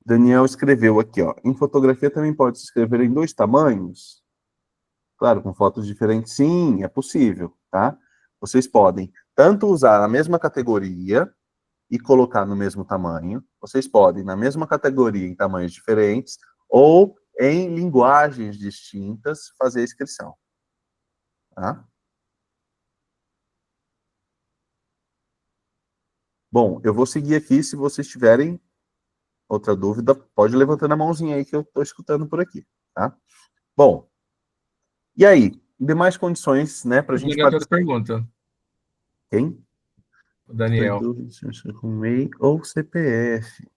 Daniel escreveu aqui, ó. Em fotografia também pode se escrever em 2 tamanhos? Claro, com fotos diferentes, sim, é possível, tá? Vocês podem tanto usar a mesma categoria e colocar no mesmo tamanho, vocês podem, na mesma categoria, em tamanhos diferentes, ou em linguagens distintas, fazer a inscrição, tá? Bom, eu vou seguir aqui, se vocês tiverem outra dúvida, pode levantando a mãozinha aí que eu estou escutando por aqui, tá? Bom, e aí? Demais condições, né, para a O gente Daniel tem outra participar. pergunta. Quem? O Estou em Daniel. dúvida se é com MEI ou CPF.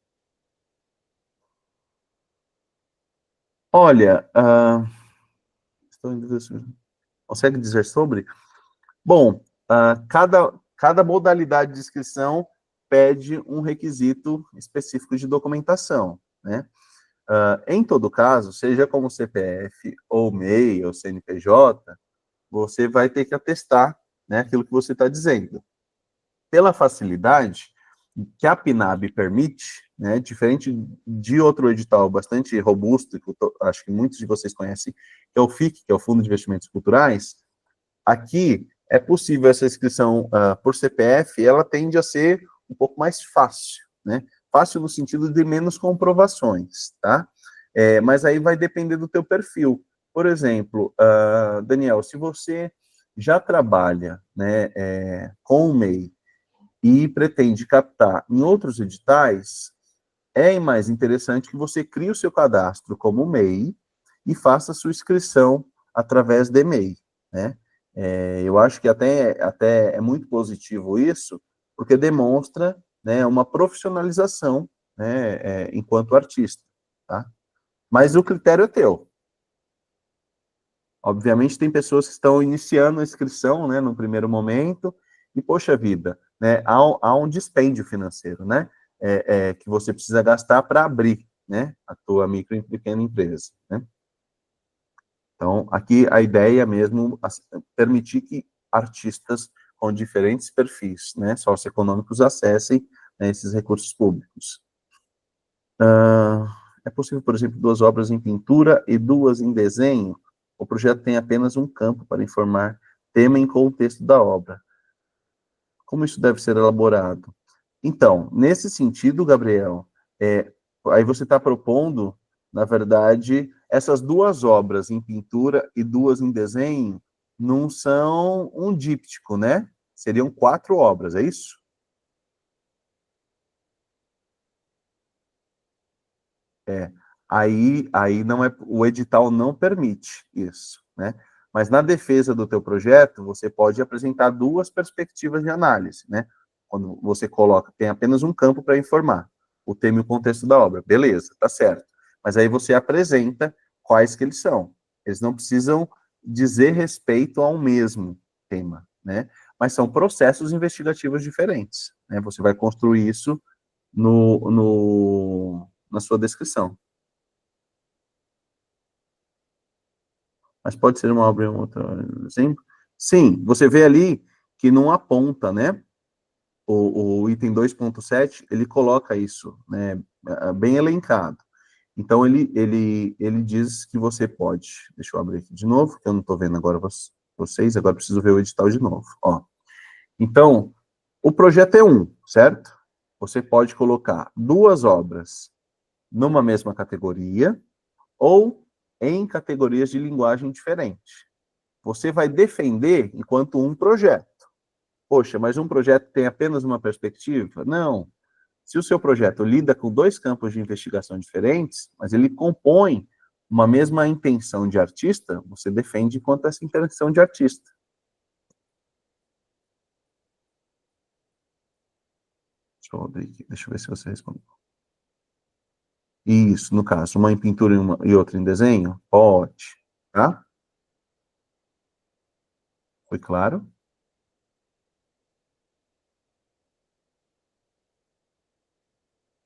Olha, estou em dúvida se... Consegue dizer sobre? Bom, cada modalidade de inscrição pede um requisito específico de documentação, né? Em todo caso, seja como CPF, ou MEI, ou CNPJ, você vai ter que atestar, né, aquilo que você está dizendo. Pela facilidade que a PNAB permite, né, diferente de outro edital bastante robusto, que acho que muitos de vocês conhecem, que é o FIC, que é o Fundo de Investimentos Culturais, aqui é possível essa inscrição por CPF, ela tende a ser um pouco mais fácil, né? Fácil no sentido de menos comprovações, tá? Mas aí vai depender do teu perfil. Por exemplo, Daniel, se você já trabalha, né, com o MEI e pretende captar em outros editais, é mais interessante que você crie o seu cadastro como MEI e faça a sua inscrição através de MEI, né? Eu acho que até é muito positivo isso, porque demonstra, né, uma profissionalização, né, enquanto artista, tá? Mas o critério é teu. Obviamente tem pessoas que estão iniciando a inscrição, né, no primeiro momento, e poxa vida, né, há um dispêndio financeiro, né, que você precisa gastar para abrir, né, a tua micro e pequena empresa, né. Então, aqui a ideia mesmo é permitir que artistas com diferentes perfis, né, socioeconômicos acessem, né, esses recursos públicos. É possível, por exemplo, 2 obras em pintura e 2 em desenho? O projeto tem apenas um campo para informar tema e contexto da obra. Como isso deve ser elaborado? Então, nesse sentido, Gabriel, aí você está propondo, na verdade, essas 2 obras em pintura e 2 em desenho não são um díptico, né? Seriam 4 obras, é isso? Aí não é, o edital não permite isso, né? Mas na defesa do teu projeto, você pode apresentar 2 perspectivas de análise, né? Quando você coloca, tem apenas um campo para informar, o tema e o contexto da obra, beleza, tá certo. Mas aí você apresenta quais que eles são. Eles não precisam dizer respeito ao mesmo tema, né? Mas são processos investigativos diferentes, né? Você vai construir isso na sua descrição. Mas pode ser uma obra em outro exemplo? Sim, você vê ali que não aponta, né? O item 2.7, ele coloca isso, né, bem elencado. Então, ele diz que você pode... Deixa eu abrir aqui de novo, que eu não estou vendo agora vocês, agora preciso ver o edital de novo. Ó. Então, o projeto é certo? Você pode colocar 2 obras numa mesma categoria, ou em categorias de linguagem diferente. Você vai defender enquanto um projeto. Poxa, mas um projeto tem apenas uma perspectiva? Não. Se o seu projeto lida com 2 campos de investigação diferentes, mas ele compõe uma mesma intenção de artista, você defende enquanto essa intenção de artista. Deixa eu abrir aqui, deixa eu ver se você respondeu. Isso, no caso, uma em pintura e outra em desenho? Pode, tá? Foi claro?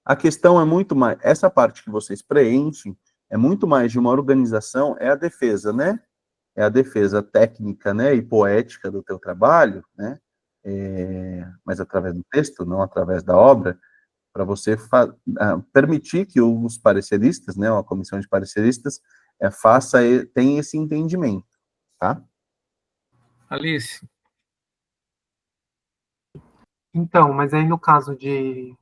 A questão é muito mais, essa parte que vocês preenchem, é muito mais de uma organização, é a defesa, né? É a defesa técnica, né, e poética do teu trabalho, né? Mas através do texto, não através da obra, para você permitir que os pareceristas, né, a comissão de pareceristas, tenha esse entendimento, tá? Alice, Então, mas aí no caso de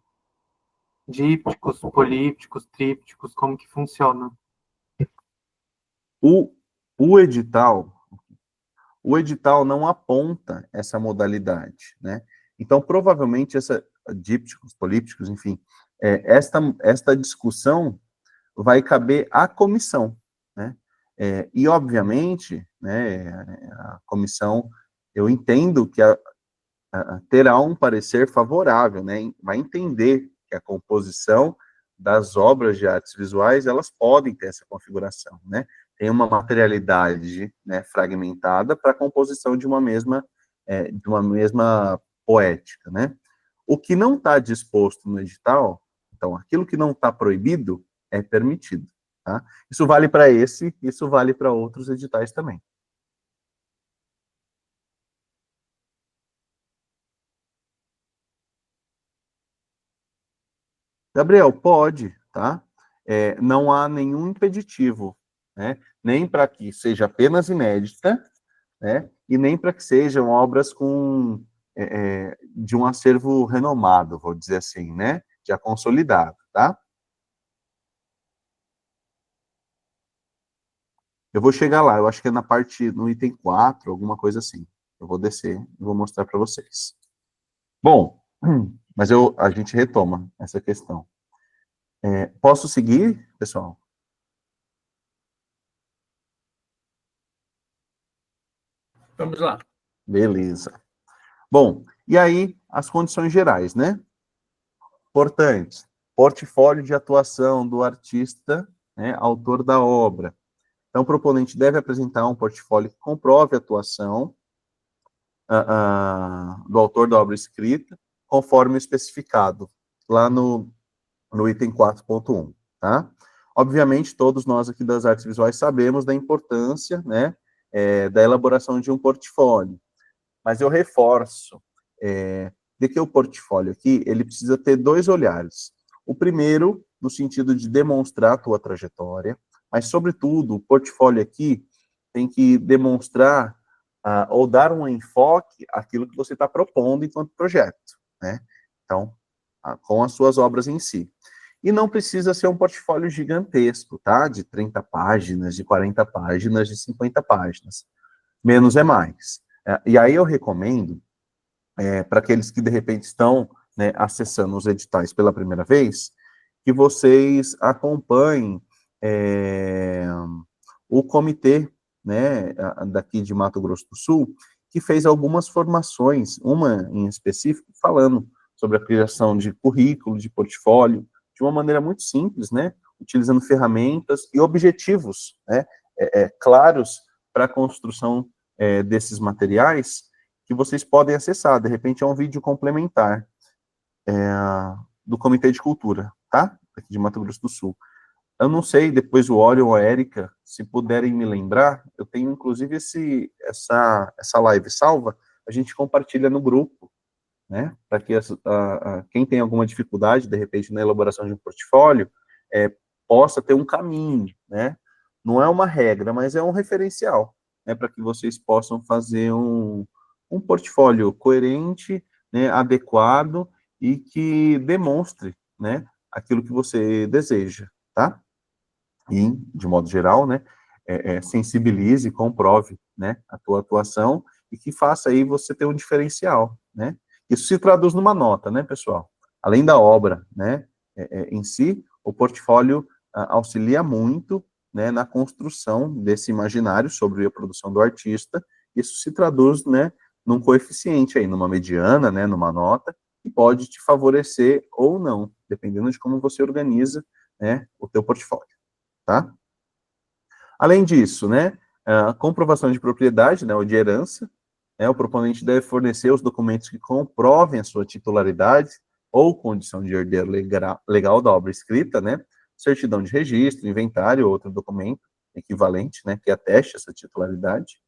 dípticos, polípticos, trípticos, como que funciona? O edital, o edital não aponta essa modalidade, né? Então, provavelmente, dípticos, polípticos, enfim, esta discussão vai caber à comissão, né? E, obviamente, né, a comissão, eu entendo que terá um parecer favorável, né? Vai entender que a composição das obras de artes visuais, elas podem ter essa configuração, né? Tem uma materialidade, né, fragmentada para a composição de uma mesma poética, né? O que não está disposto no edital, então, aquilo que não está proibido é permitido, tá? Isso vale para isso vale para outros editais também. Gabriel, pode, tá? Não há nenhum impeditivo, né? Nem para que seja apenas inédita, né? E nem para que sejam obras de um acervo renomado, vou dizer assim, né? Já consolidado, tá? Eu vou chegar lá, eu acho que é no item 4, alguma coisa assim. Eu vou descer e vou mostrar para vocês. Bom, mas a gente retoma essa questão. Posso seguir, pessoal? vamos lá. Beleza. Bom, e aí as condições gerais, né? Importantes. Portfólio de atuação do artista, né, autor da obra. Então, o proponente deve apresentar um portfólio que comprove a atuação do autor da obra escrita, conforme especificado lá no item 4.1, tá? Obviamente, todos nós aqui das artes visuais sabemos da importância, né, da elaboração de um portfólio, mas eu reforço de que o portfólio aqui, ele precisa ter dois olhares. O primeiro, no sentido de demonstrar a tua trajetória, mas, sobretudo, o portfólio aqui tem que demonstrar ou dar um enfoque àquilo que você está propondo enquanto projeto, né? Então, com as suas obras em si. E não precisa ser um portfólio gigantesco, tá? De 30 páginas, de 40 páginas, de 50 páginas. Menos é mais. E aí eu recomendo, para aqueles que, de repente, estão, né, acessando os editais pela primeira vez, que vocês acompanhem o comitê, né, daqui de Mato Grosso do Sul, que fez algumas formações, uma em específico, falando sobre a criação de currículo, de portfólio, de uma maneira muito simples, né, utilizando ferramentas e objetivos, né, claros para a construção desses materiais, que vocês podem acessar. De repente é um vídeo complementar do Comitê de Cultura, tá? Aqui de Mato Grosso do Sul. Eu não sei, depois o Orion ou a Érica, se puderem me lembrar, eu tenho inclusive essa live salva, a gente compartilha no grupo, né? Para que quem tem alguma dificuldade, de repente, na elaboração de um portfólio, possa ter um caminho, né? Não é uma regra, mas é um referencial, né? Para que vocês possam fazer um portfólio coerente, né? Adequado e que demonstre, né? Aquilo que você deseja, tá? E, de modo geral, né, sensibilize, comprove, né, a tua atuação e que faça aí você ter um diferencial, né? Isso se traduz numa nota, né, pessoal? Além da obra, né, em si, o portfólio auxilia muito, né, na construção desse imaginário sobre a produção do artista. Isso se traduz, né, num coeficiente aí, numa mediana, né, numa nota, que pode te favorecer ou não, dependendo de como você organiza né, o teu portfólio, tá? Além disso, né, a comprovação de propriedade, né, ou de herança, né, o proponente deve fornecer os documentos que comprovem a sua titularidade ou condição de herdeiro legal da obra escrita, né, certidão de registro, inventário ou outro documento equivalente, né, que ateste essa titularidade.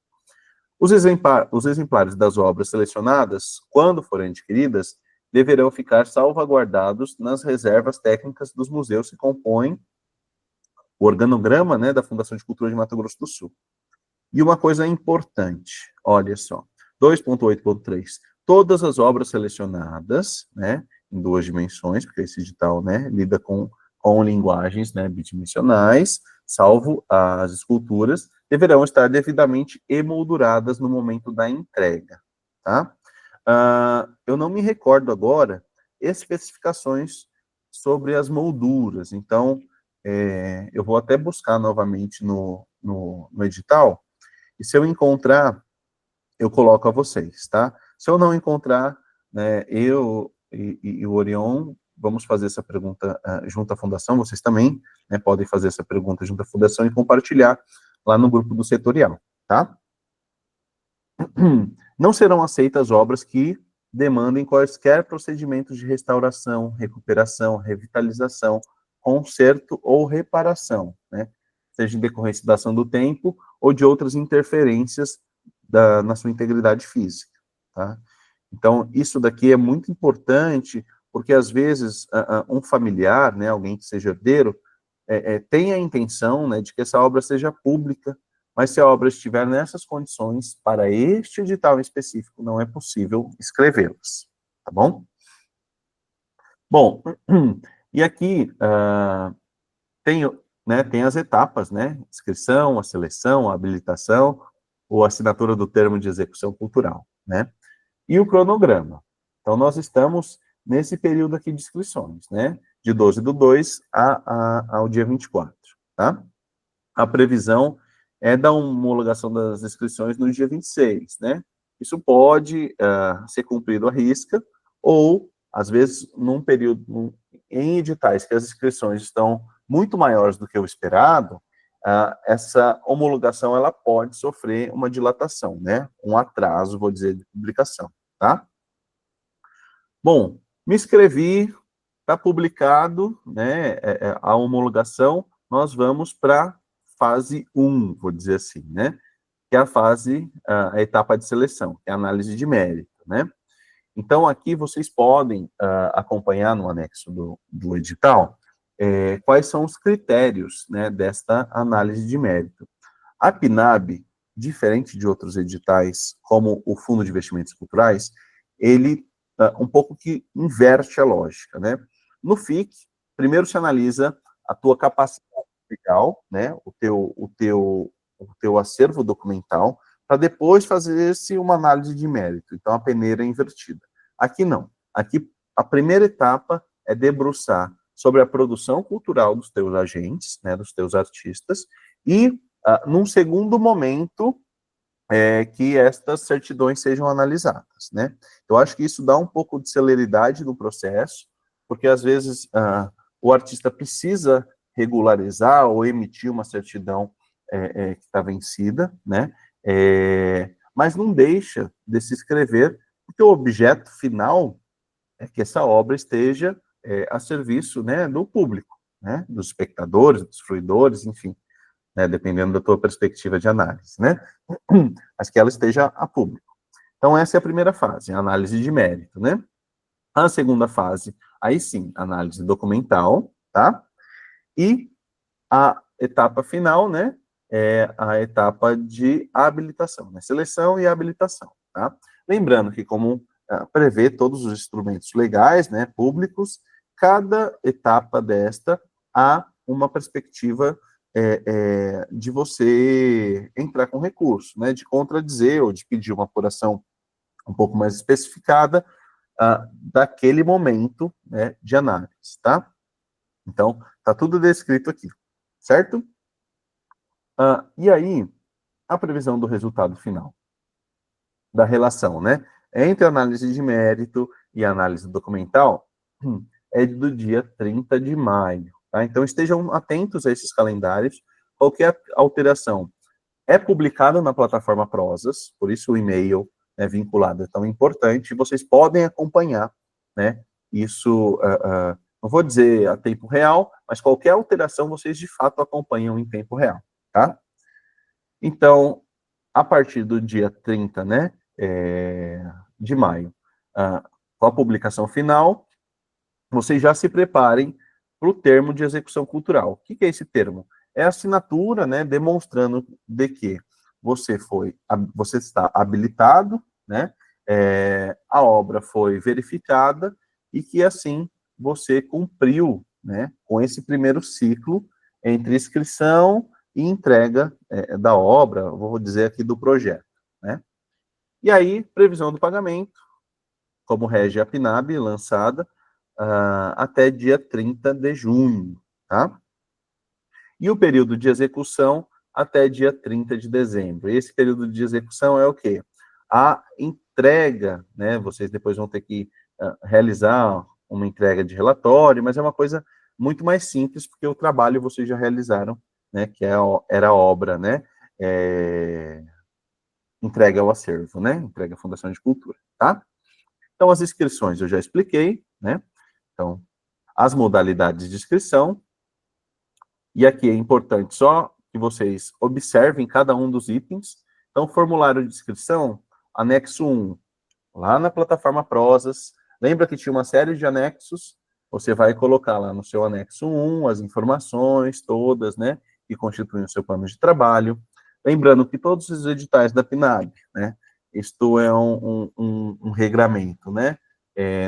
Os exemplares das obras selecionadas, quando forem adquiridas, deverão ficar salvaguardados nas reservas técnicas dos museus que compõem o organograma, né, da Fundação de Cultura de Mato Grosso do Sul. E uma coisa importante, olha só, 2.8.3, todas as obras selecionadas, né, em 2 dimensões, porque esse edital, né, lida com linguagens, né, bidimensionais, salvo as esculturas, deverão estar devidamente emolduradas no momento da entrega, tá? Eu não me recordo agora especificações sobre as molduras, então, eu vou até buscar novamente no edital, e se eu encontrar, eu coloco a vocês, tá? Se eu não encontrar, né, eu e o Orion vamos fazer essa pergunta junto à Fundação, vocês também, né, podem fazer essa pergunta junto à Fundação e compartilhar lá no grupo do setorial, tá? Não serão aceitas obras que demandem quaisquer procedimentos de restauração, recuperação, revitalização, conserto ou reparação, né? Seja em decorrência da ação do tempo ou de outras interferências na sua integridade física, tá? Então, isso daqui é muito importante, porque às vezes um familiar, né, alguém que seja herdeiro, tem a intenção, né, de que essa obra seja pública, mas se a obra estiver nessas condições, para este edital em específico, não é possível escrevê-las, tá bom? Bom, e aqui tem as etapas, né, inscrição, a seleção, a habilitação, ou assinatura do termo de execução cultural, né? E o cronograma. Então, nós estamos nesse período aqui de inscrições, né? De 12/2 ao dia 24, tá? A previsão é da homologação das inscrições no dia 26, né? Isso pode ser cumprido à risca, ou, às vezes, num período, em editais que as inscrições estão muito maiores do que o esperado, essa homologação ela pode sofrer uma dilatação, né? Um atraso, vou dizer, de publicação, tá? Bom, me inscrevi, está publicado, né? A homologação, nós vamos para fase 1, vou dizer assim, né? Que é a etapa de seleção, que é a análise de mérito, né? Então, aqui vocês podem acompanhar no anexo do edital quais são os critérios, né, desta análise de mérito. A PNAB, diferente de outros editais, como o Fundo de Investimentos Culturais, ele um pouco que inverte a lógica, né? No FIC, primeiro se analisa a tua capacidade legal, né, o teu acervo documental, para depois fazer-se uma análise de mérito. Então, a peneira é invertida. Aqui não. Aqui, a primeira etapa é debruçar sobre a produção cultural dos teus agentes, né, dos teus artistas, e, num segundo momento, que estas certidões sejam analisadas, né? Eu acho que isso dá um pouco de celeridade no processo, porque, às vezes, o artista precisa regularizar ou emitir uma certidão que está vencida, né? Mas não deixa de se escrever, porque o objeto final é que essa obra esteja a serviço, né, do público, né, dos espectadores, dos fruidores, enfim, né, dependendo da tua perspectiva de análise, né, mas que ela esteja a público. Então, essa é a primeira fase, a análise de mérito, né. A segunda fase, aí sim, análise documental, tá, e a etapa final, né, é a etapa de habilitação, né, seleção e habilitação, tá. Lembrando que, como prevê todos os instrumentos legais, né, públicos, cada etapa desta há uma perspectiva de você entrar com recurso, né, de contradizer ou de pedir uma apuração um pouco mais especificada daquele momento, né, de análise, tá? Então, tá tudo descrito aqui, certo? E aí, a previsão do resultado final, da relação, né, entre a análise de mérito e a análise documental, é do dia 30 de maio, tá? Então, estejam atentos a esses calendários. Qualquer alteração é publicada na plataforma Prozas, por isso o e-mail, né, vinculado é tão importante. Vocês podem acompanhar, né, isso, não vou dizer a tempo real, mas qualquer alteração vocês de fato acompanham em tempo real, tá? Então, a partir do dia 30, né, de maio, com a publicação final, vocês já se preparem para o termo de execução cultural. O que é esse termo? É a assinatura, né, demonstrando de que você está habilitado, né, a obra foi verificada e que, assim, você cumpriu, né, com esse primeiro ciclo entre inscrição e entrega da obra, vou dizer aqui do projeto, né. E aí, previsão do pagamento, como rege a PNAB, lançada até dia 30 de junho, tá? E o período de execução até dia 30 de dezembro. Esse período de execução é o quê? A entrega, né? Vocês depois vão ter que realizar uma entrega de relatório, mas é uma coisa muito mais simples, porque o trabalho vocês já realizaram, né? Que era a obra, né? Entrega ao acervo, né? Entrega à Fundação de Cultura, tá? Então, as inscrições eu já expliquei, né? Então, as modalidades de inscrição. E aqui é importante só que vocês observem cada um dos itens. Então, formulário de inscrição, anexo 1, lá na plataforma Prozas. Lembra que tinha uma série de anexos? Você vai colocar lá no seu anexo 1 as informações todas, né? Que constituem o seu plano de trabalho. Lembrando que todos os editais da PNAB, né? Isto é um regramento, né?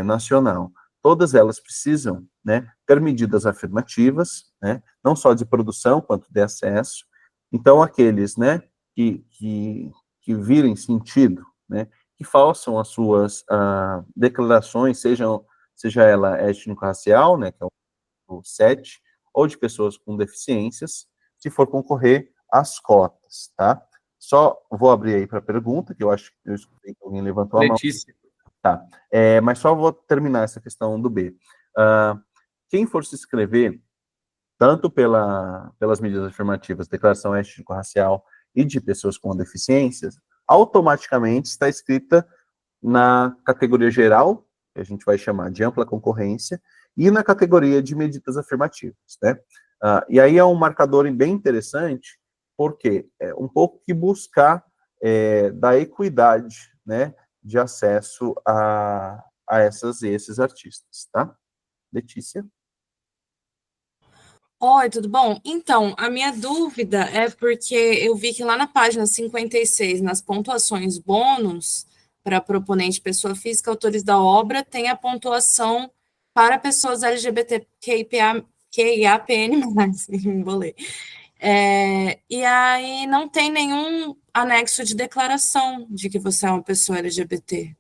Nacional. Todas elas precisam, né, ter medidas afirmativas, né, não só de produção, quanto de acesso. Então, aqueles, né, que virem sentido, né, que façam as suas declarações, seja ela étnico-racial, né, que é o 7, ou de pessoas com deficiências, se for concorrer às cotas, tá? Só vou abrir aí para pergunta, que eu acho que eu escutei que alguém levantou a mão. Letícia. Tá, mas só vou terminar essa questão do B. Quem for se inscrever, tanto pelas medidas afirmativas, declaração étnico-racial e de pessoas com deficiências, automaticamente está inscrita na categoria geral, que a gente vai chamar de ampla concorrência, e na categoria de medidas afirmativas, né? E aí é um marcador bem interessante, porque é um pouco que buscar da equidade, né, de acesso a esses artistas, tá? Letícia? Oi, tudo bom? Então, a minha dúvida é porque eu vi que lá na página 56, nas pontuações bônus, para proponente pessoa física, autores da obra, tem a pontuação para pessoas LGBTQIAPN+, embolei. E aí não tem nenhum anexo de declaração de que você é uma pessoa LGBT.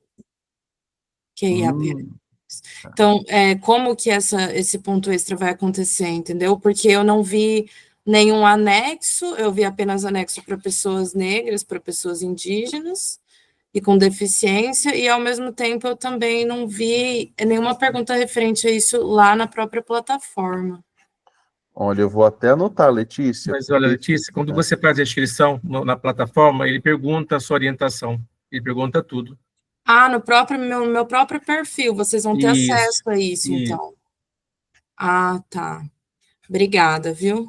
Então, como que esse ponto extra vai acontecer, entendeu? Porque eu não vi nenhum anexo, eu vi apenas anexo para pessoas negras, para pessoas indígenas e com deficiência, e ao mesmo tempo eu também não vi nenhuma pergunta referente a isso lá na própria plataforma. Olha, eu vou até anotar, Letícia. Mas olha, Letícia, quando você faz a inscrição na plataforma, ele pergunta a sua orientação, ele pergunta tudo. No meu próprio perfil, vocês vão ter acesso a isso, então. Tá. Obrigada, viu?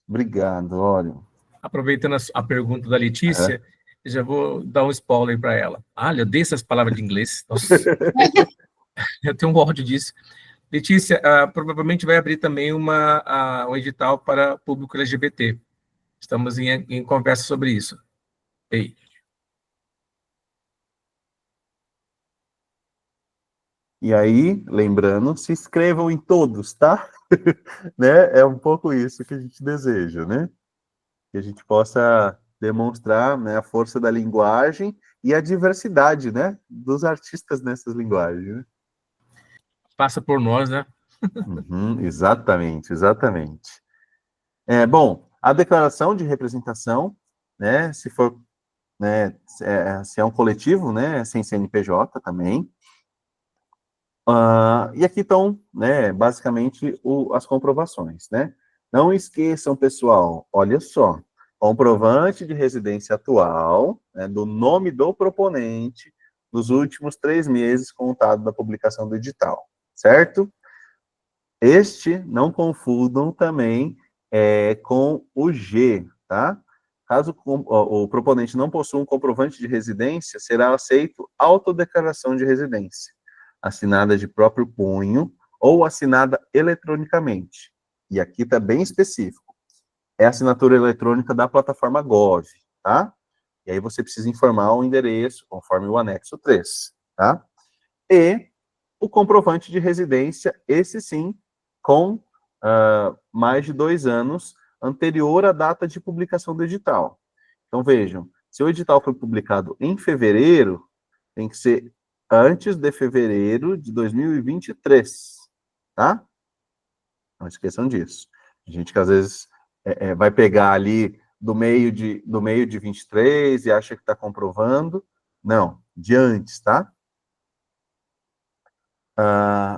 Obrigado, olha. Aproveitando a pergunta da Letícia, já vou dar um spoiler para ela. Eu dei essas palavras de inglês. Nossa. Eu tenho um ódio disso. Letícia, provavelmente vai abrir também um edital para público LGBT. Estamos em conversa sobre isso. Ei. E aí, lembrando, se inscrevam em todos, tá? Né? É um pouco isso que a gente deseja, né? Que a gente possa demonstrar, né, a força da linguagem e a diversidade, né, dos artistas nessas linguagens, né? Passa por nós, né? Exatamente. Bom, a declaração de representação, né, se for, né, se é um coletivo, né, sem CNPJ também, E aqui estão, né, basicamente, as comprovações, né? Não esqueçam, pessoal, olha só, comprovante de residência atual, né, do nome do proponente, nos últimos 3 meses, contado da publicação do edital, certo? Este, não confundam também com o G, tá? Caso o proponente não possua um comprovante de residência, será aceito autodeclaração de residência, assinada de próprio punho ou assinada eletronicamente. E aqui está bem específico. É a assinatura eletrônica da plataforma Gov, tá? E aí você precisa informar o endereço, conforme o anexo 3, tá? E o comprovante de residência, esse sim, com mais de 2 anos anterior à data de publicação do edital. Então, vejam, se o edital foi publicado em fevereiro, tem que ser antes de fevereiro de 2023, tá? Não esqueçam disso. A gente que às vezes vai pegar ali do meio de 23 e acha que está comprovando. Não, de antes, tá?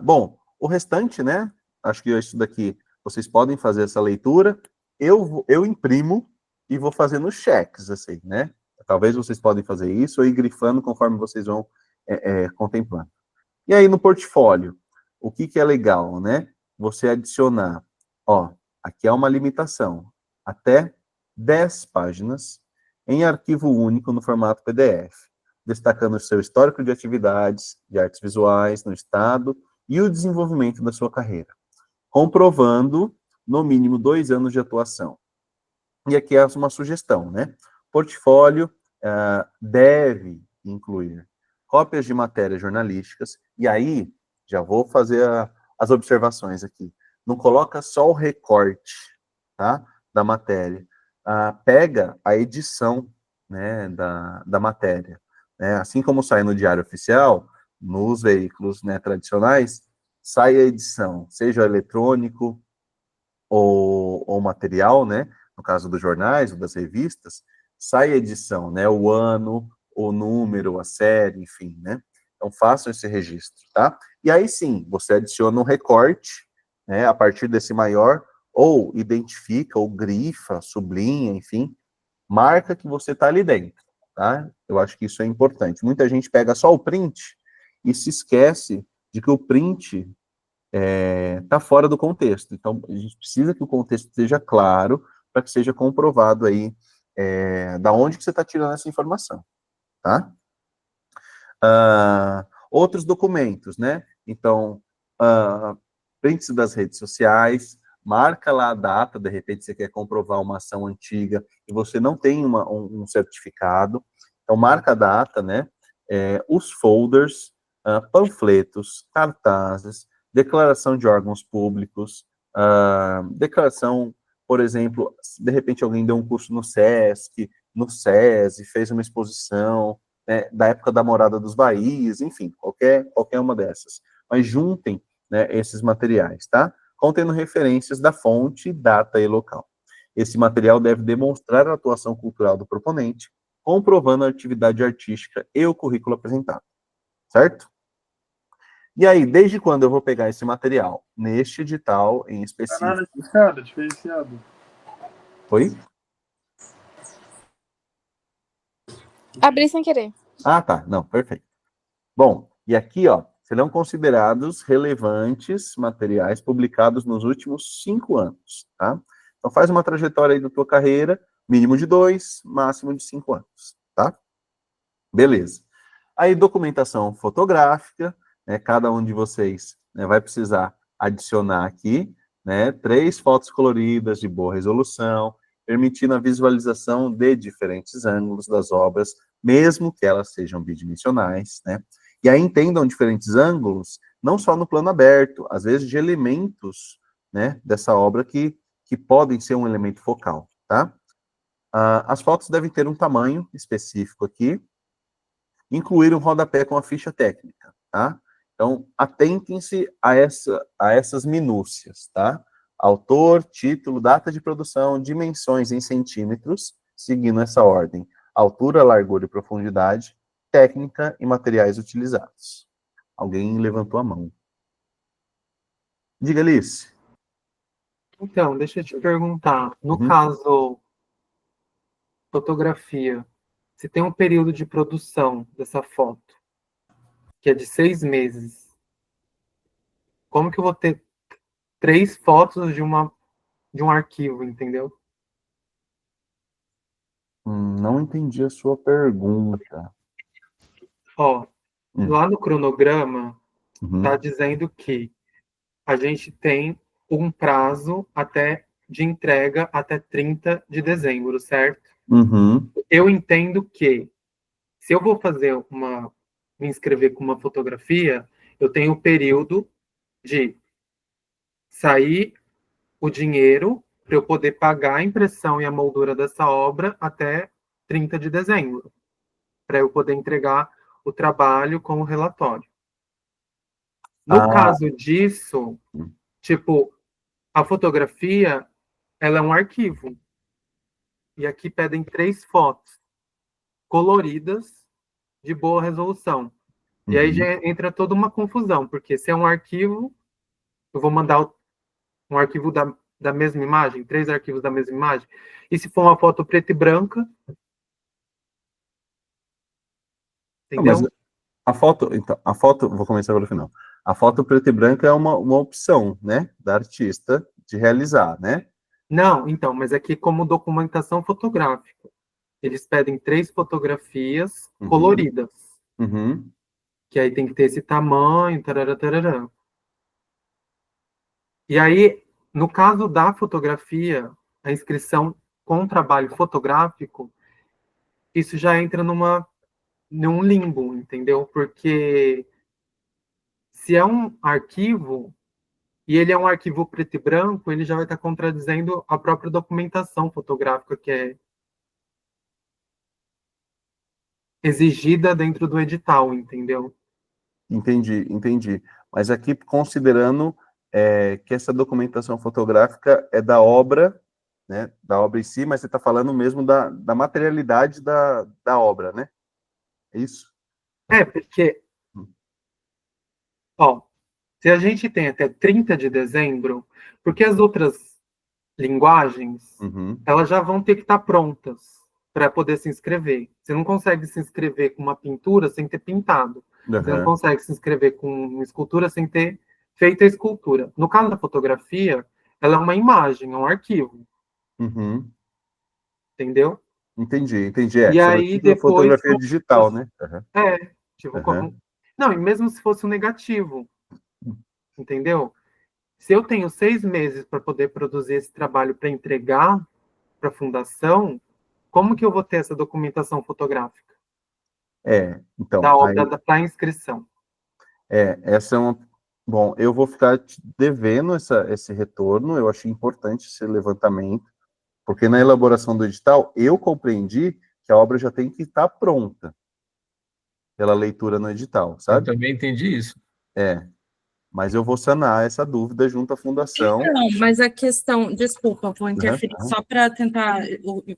Bom, o restante, né? Acho que isso daqui vocês podem fazer essa leitura. Eu imprimo e vou fazendo cheques, assim, né? Talvez vocês podem fazer isso ou ir grifando conforme vocês vão contemplando. E aí no portfólio, o que é legal, né? Você adicionar, ó, aqui é uma limitação, até 10 páginas em arquivo único no formato PDF, destacando o seu histórico de atividades de artes visuais no estado e o desenvolvimento da sua carreira, comprovando no mínimo 2 anos de atuação. E aqui é uma sugestão, né? Portfólio deve incluir cópias de matérias jornalísticas, e aí já vou fazer as observações aqui. Não coloca só o recorte, tá, da matéria. Pega a edição, né, da matéria. Né? Assim como sai no Diário Oficial, nos veículos, né, tradicionais, sai a edição, seja eletrônico ou material, né? No caso dos jornais ou das revistas, sai a edição, né? O ano, o número, a série, enfim, né? Então façam esse registro, tá? E aí sim, você adiciona um recorte, né? A partir desse maior, ou identifica, ou grifa, sublinha, enfim, marca que você está ali dentro, tá? Eu acho que isso é importante. Muita gente pega só o print e se esquece de que o print está fora do contexto. Então, a gente precisa que o contexto esteja claro para que seja comprovado aí da onde que você está tirando essa informação, tá? Outros documentos, né? Então, prints das redes sociais, marca lá a data, de repente você quer comprovar uma ação antiga e você não tem um certificado, então marca a data, né? Os folders, panfletos, cartazes, declaração de órgãos públicos, declaração, por exemplo, de repente alguém deu um curso no SESC, no SESI, fez uma exposição, né, da época da Morada dos Bahias, enfim, qualquer uma dessas. Mas juntem, né, esses materiais, tá? Contendo referências da fonte, data e local. Esse material deve demonstrar a atuação cultural do proponente, comprovando a atividade artística e o currículo apresentado, certo? E aí, desde quando eu vou pegar esse material? Neste edital em específico. Diferenciado. Oi? Abri sem querer. Ah, tá. Não, perfeito. Bom, e aqui, ó, serão considerados relevantes materiais publicados nos últimos 5 anos, tá? Então, faz uma trajetória aí da tua carreira, mínimo de 2, máximo de 5 anos, tá? Beleza. Aí, documentação fotográfica, né, cada um de vocês, né, vai precisar adicionar aqui, né, 3 fotos coloridas de boa resolução, permitindo a visualização de diferentes ângulos das obras, mesmo que elas sejam bidimensionais, né? E aí entendam diferentes ângulos, não só no plano aberto, às vezes de elementos, né, dessa obra que podem ser um elemento focal, tá? As fotos devem ter um tamanho específico aqui, incluir um rodapé com a ficha técnica, tá? Então, atentem-se a essas minúcias, tá? Autor, título, data de produção, dimensões em centímetros, seguindo essa ordem. Altura, largura e profundidade, técnica e materiais utilizados. Alguém levantou a mão. Diga, Alice. Então, deixa eu te perguntar. No Uhum. caso, fotografia, se tem um período de produção dessa foto, que é de 6 meses, como que eu vou ter 3 fotos de um arquivo, entendeu? Não entendi a sua pergunta. Ó, Hum. lá no cronograma, Uhum. tá dizendo que a gente tem um prazo de entrega até 30 de dezembro, certo? Uhum. Eu entendo que se eu vou me inscrever com uma fotografia, eu tenho o período de sair o dinheiro para eu poder pagar a impressão e a moldura dessa obra até 30 de dezembro, para eu poder entregar o trabalho com o relatório. No Ah, caso disso, tipo, a fotografia, ela é um arquivo. E aqui pedem 3 fotos coloridas de boa resolução. E aí uhum. já entra toda uma confusão, porque se é um arquivo, eu vou mandar um arquivo da mesma imagem, 3 arquivos da mesma imagem. E se for uma foto preta e branca, Não, mas entendeu? então, vou começar pelo final. A foto preto e branco é uma opção, né, da artista de realizar, né? Não, então, mas aqui como documentação fotográfica. Eles pedem 3 fotografias Uhum. coloridas, Uhum. que aí tem que ter esse tamanho, tarará, tarará. E aí, no caso da fotografia, a inscrição com trabalho fotográfico, isso já entra num limbo, entendeu? Porque se é um arquivo, e ele é um arquivo preto e branco, ele já vai estar contradizendo a própria documentação fotográfica que é exigida dentro do edital, entendeu? Entendi, entendi. Mas aqui, considerando que essa documentação fotográfica é da obra, né, da obra em si, mas você está falando mesmo da materialidade da obra, né? É isso? É, porque, ó, se a gente tem até 30 de dezembro, porque as outras linguagens, Uhum. elas já vão ter que estar prontas para poder se inscrever. Você não consegue se inscrever com uma pintura sem ter pintado. Você não Uhum. consegue se inscrever com uma escultura sem ter feito a escultura. No caso da fotografia, ela é uma imagem, é um arquivo, Uhum. entendeu? Entendi, entendi. E aí Sobretudo a depois, fotografia digital, né? Uhum. tipo, Uhum. não, e mesmo se fosse um negativo, entendeu? Se eu tenho 6 meses para poder produzir esse trabalho para entregar para a fundação, como que eu vou ter essa documentação fotográfica Então, da obra aí, da inscrição? essa é uma. Bom, eu vou ficar te devendo esse retorno, eu achei importante esse levantamento, porque na elaboração do edital, eu compreendi que a obra já tem que estar pronta pela leitura no edital, Eu sabe? também entendi isso. É, mas eu vou sanar essa dúvida junto à fundação. Então, mas a questão, desculpa, vou Uhum, interferir uhum, só para tentar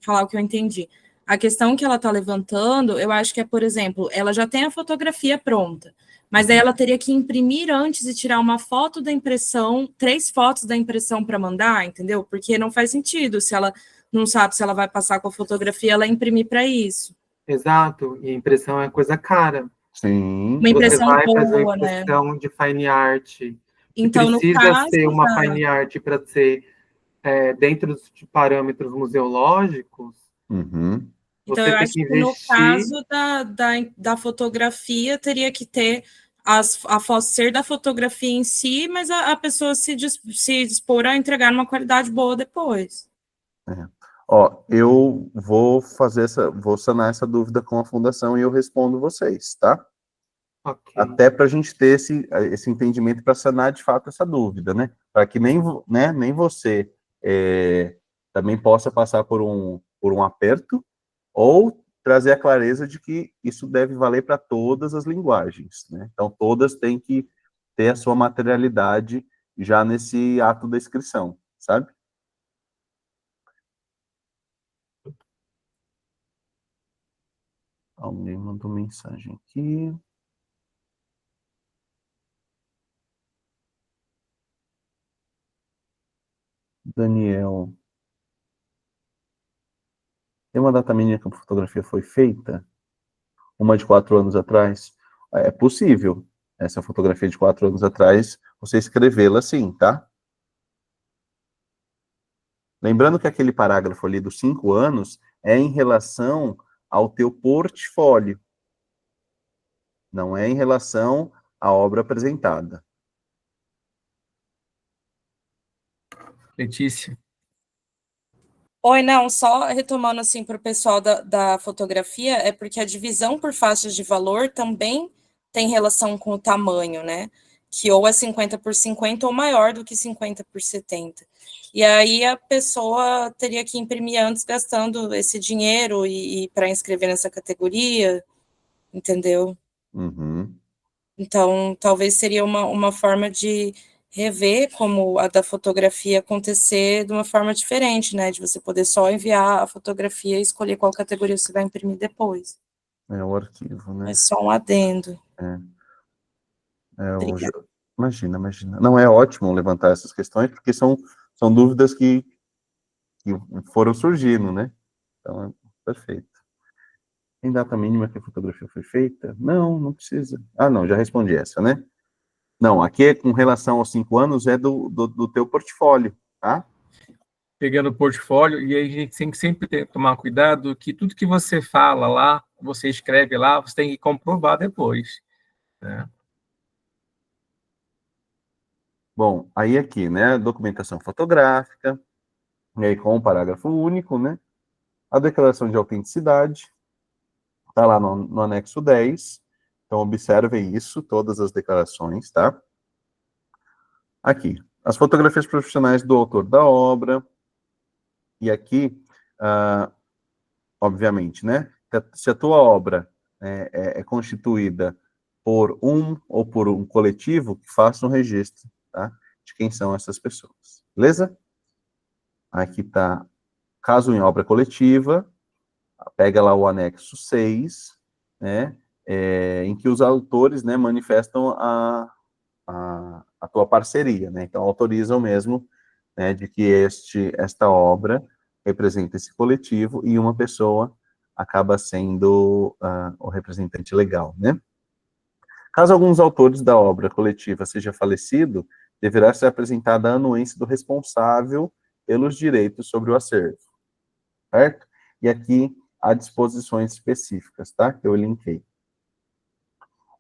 falar o que eu entendi. A questão que ela está levantando, eu acho que é, por exemplo, ela já tem a fotografia pronta, mas aí uhum. ela teria que imprimir antes e tirar uma foto da impressão, 3 fotos da impressão para mandar, entendeu? Porque não faz sentido se ela não sabe se ela vai passar com a fotografia, ela imprimir para isso. Exato, e impressão é coisa cara. Uma Sim, Você impressão vai fazer uma boa, né? impressão de fine art, que Então, no precisa caso ser uma da fine art para ser dentro dos parâmetros museológicos, uhum, Então, você eu tem acho que que no investir. caso da fotografia, teria que ter a foto ser da fotografia em si, mas a pessoa se dispor a entregar numa qualidade boa depois. é. Ó, eu vou sanar essa dúvida com a fundação e eu respondo vocês, tá? Ok, Até para a gente ter esse entendimento para sanar de fato essa dúvida, né? Para que nem você também possa passar por um aperto, ou trazer a clareza de que isso deve valer para todas as linguagens, né? Então, todas têm que ter a sua materialidade já nesse ato da inscrição, sabe? Alguém mandou mensagem aqui. Daniel. Tem uma data mínima que a fotografia foi feita? Uma de 4 anos atrás? É possível. Essa fotografia de 4 anos atrás, você escrevê-la assim, tá? Lembrando que aquele parágrafo ali dos 5 anos é em relação ao teu portfólio. Não é em relação à obra apresentada. Letícia. Oi, não, só retomando assim para o pessoal da fotografia, é porque a divisão por faixas de valor também tem relação com o tamanho, né? Que ou é 50x50 ou maior do que 50x70. E aí a pessoa teria que imprimir antes gastando esse dinheiro e para inscrever nessa categoria, entendeu? Uhum. Então, talvez seria uma forma de rever como a da fotografia acontecer de uma forma diferente, né? De você poder só enviar a fotografia e escolher qual categoria você vai imprimir depois. É o arquivo, né? Mas só um adendo. Imagina. Não, é ótimo levantar essas questões, porque são dúvidas que foram surgindo, né? Então, é perfeito. Tem data mínima que a fotografia foi feita? Não precisa. Ah, não, já respondi essa, né? Não, aqui é com relação aos 5 anos, é do teu portfólio, tá? Pegando o portfólio, e aí a gente tem que sempre tomar cuidado que tudo que você fala lá, você escreve lá, você tem que comprovar depois, né? Bom, aí aqui, né, documentação fotográfica, e aí com um parágrafo único, né? A declaração de autenticidade, tá lá no anexo 10. Então, observem isso, todas as declarações, tá? Aqui, as fotografias profissionais do autor da obra. E aqui, obviamente, né? Se a tua obra é constituída por um ou por um coletivo, que faça um registro, tá? De quem são essas pessoas. Beleza? Aqui tá, caso em obra coletiva, pega lá o anexo 6, né? Em que os autores, né, manifestam a tua parceria, né? Então, autorizam mesmo, né, de que esta obra representa esse coletivo e uma pessoa acaba sendo o representante legal, né? Caso alguns autores da obra coletiva seja falecido, deverá ser apresentada a anuência do responsável pelos direitos sobre o acervo, certo? E aqui há disposições específicas, tá? Que eu linkei.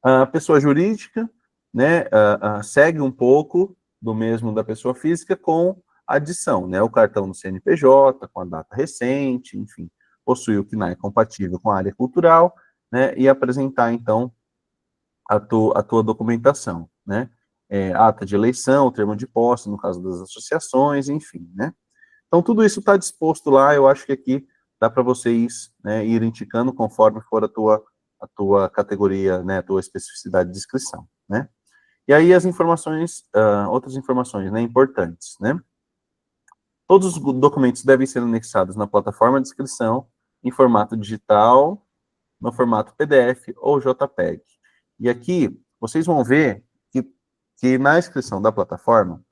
A pessoa jurídica, né, segue um pouco do mesmo da pessoa física com adição, né, o cartão do CNPJ, com a data recente, enfim, possui o CNAE compatível com a área cultural, né, e apresentar, então, a tua documentação, né, ata de eleição, termo de posse, no caso das associações, enfim, né. Então, tudo isso está disposto lá, eu acho que aqui dá para vocês, né, ir indicando conforme for a tua categoria, né, a tua especificidade de inscrição, né. E aí as informações, outras informações, né, importantes, né. Todos os documentos devem ser anexados na plataforma de inscrição em formato digital, no formato PDF ou JPEG. E aqui, vocês vão ver que na inscrição da plataforma,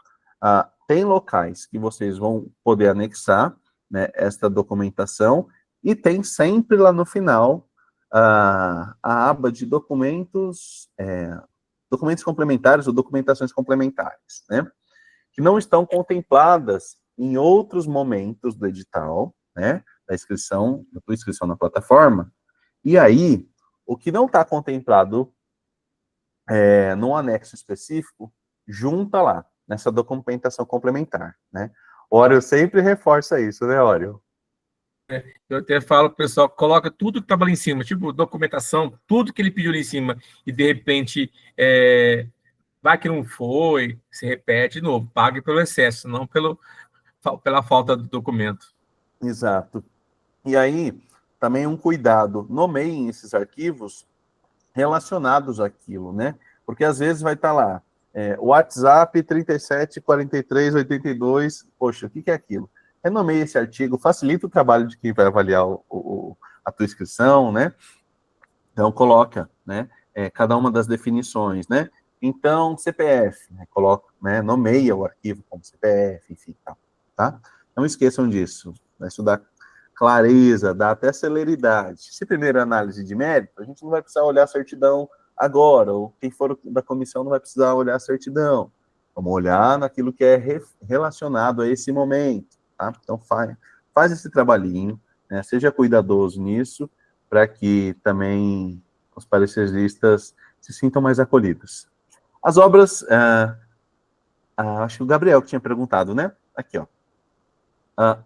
tem locais que vocês vão poder anexar, né, esta documentação, e tem sempre lá no final a aba de documentos, documentos complementares ou documentações complementares, né, que não estão contempladas em outros momentos do edital, né, da tua inscrição na plataforma. E aí, o que não está contemplado num anexo específico, junta lá, nessa documentação complementar, né? Oreo sempre reforça isso, né, Oreo? Eu até falo pro pessoal, coloca tudo que estava ali em cima, tipo documentação, tudo que ele pediu ali em cima, e de repente vai que não foi, se repete de novo, pague pelo excesso, não pela falta do documento. Exato. E aí, também um cuidado, nomeiem esses arquivos relacionados àquilo, né? Porque às vezes vai estar lá, WhatsApp 374382, poxa, o que é aquilo? Renomeie esse artigo, facilita o trabalho de quem vai avaliar a tua inscrição, né? Então, coloca, né, cada uma das definições, né? Então, CPF, né, coloca, né, nomeia o arquivo como CPF, enfim, tal. tá? Não esqueçam disso. Vai estudar clareza, dá até celeridade. Se primeira análise de mérito, a gente não vai precisar olhar a certidão agora, ou quem for da comissão não vai precisar olhar a certidão. Vamos olhar naquilo que é relacionado a esse momento, tá? Então, faz esse trabalhinho, né? Seja cuidadoso nisso, para que também os pareceristas se sintam mais acolhidos. As obras, acho que o Gabriel que tinha perguntado, né? Aqui, ó.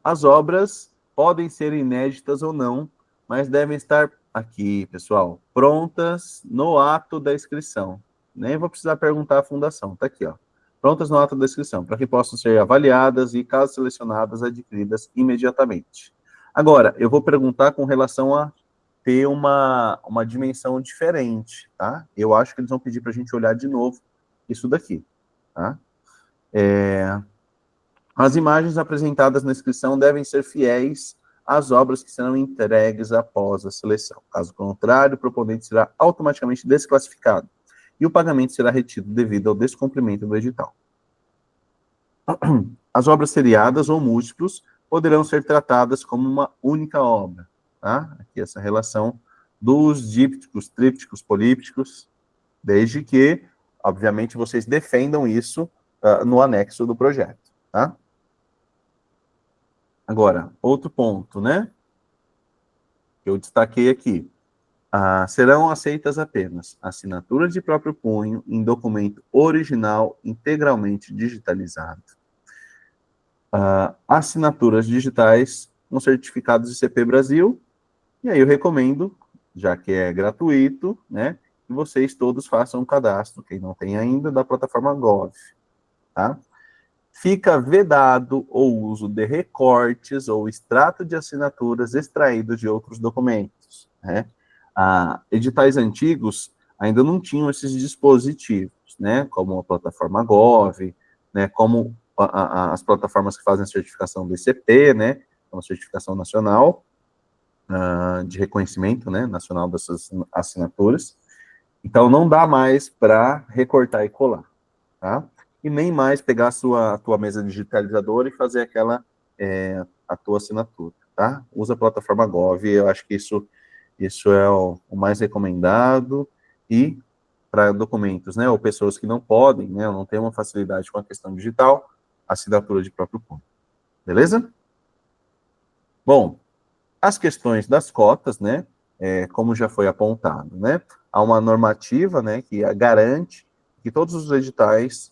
As obras podem ser inéditas ou não, mas devem estar aqui, pessoal, prontas no ato da inscrição. Nem vou precisar perguntar à fundação, tá aqui, ó. Prontas no ato da inscrição, para que possam ser avaliadas e, caso selecionadas, adquiridas imediatamente. Agora, eu vou perguntar com relação a ter uma dimensão diferente, tá? Eu acho que eles vão pedir para a gente olhar de novo isso daqui, tá? As imagens apresentadas na inscrição devem ser fiéis às obras que serão entregues após a seleção. Caso contrário, o proponente será automaticamente desclassificado e o pagamento será retido devido ao descumprimento do edital. As obras seriadas ou múltiplos poderão ser tratadas como uma única obra, tá? Aqui essa relação dos dípticos, trípticos, polípticos, desde que, obviamente, vocês defendam isso no anexo do projeto, tá? Agora, outro ponto, né? Que eu destaquei aqui. Serão aceitas apenas assinaturas de próprio punho em documento original integralmente digitalizado. Assinaturas digitais com certificados de CP Brasil. E aí eu recomendo, já que é gratuito, né? Que vocês todos façam um cadastro, quem não tem ainda, da plataforma Gov, tá? Fica vedado o uso de recortes ou extrato de assinaturas extraídos de outros documentos, né? Editais antigos ainda não tinham esses dispositivos, né? Como a plataforma Gov, né? Como as plataformas que fazem a certificação do ICP, né? Uma certificação nacional de reconhecimento, né? Nacional dessas assinaturas. Então, não dá mais para recortar e colar, tá? E nem mais pegar a tua mesa digitalizadora e fazer a tua assinatura, tá? Usa a plataforma Gov, eu acho que isso é o mais recomendado, e para documentos, né, ou pessoas que não podem, né, ou não têm uma facilidade com a questão digital, assinatura de próprio punho. Beleza? Bom, as questões das cotas, né, como já foi apontado, né, há uma normativa, né, que garante que todos os editais,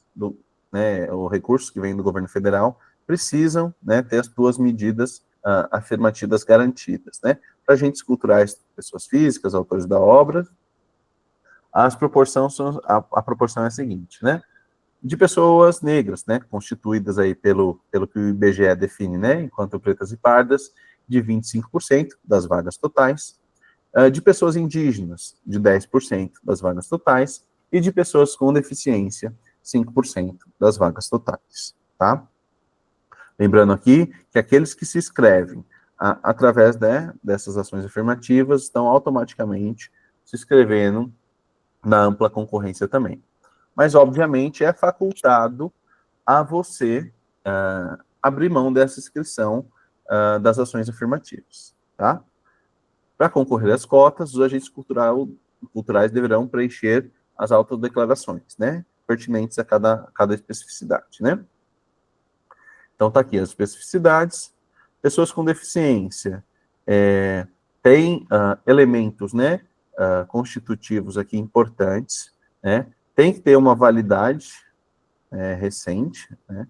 o recurso que vem do governo federal, precisam, né, ter as duas medidas afirmativas garantidas, né, para agentes culturais, pessoas físicas, autores da obra. A proporção é a seguinte, né, de pessoas negras, né, constituídas aí pelo que o IBGE define, né, enquanto pretas e pardas, de 25% das vagas totais, de pessoas indígenas, de 10% das vagas totais, e de pessoas com deficiência, 5% das vagas totais, tá? Lembrando aqui que aqueles que se inscrevem através, né, dessas ações afirmativas estão automaticamente se inscrevendo na ampla concorrência também. Mas, obviamente, é facultado a você abrir mão dessa inscrição das ações afirmativas, tá? Para concorrer às cotas, os agentes culturais deverão preencher as autodeclarações, né, pertinentes a cada especificidade, né? Então, tá aqui as especificidades. Pessoas com deficiência têm elementos, né, constitutivos aqui importantes, né? Tem que ter uma validade recente, né?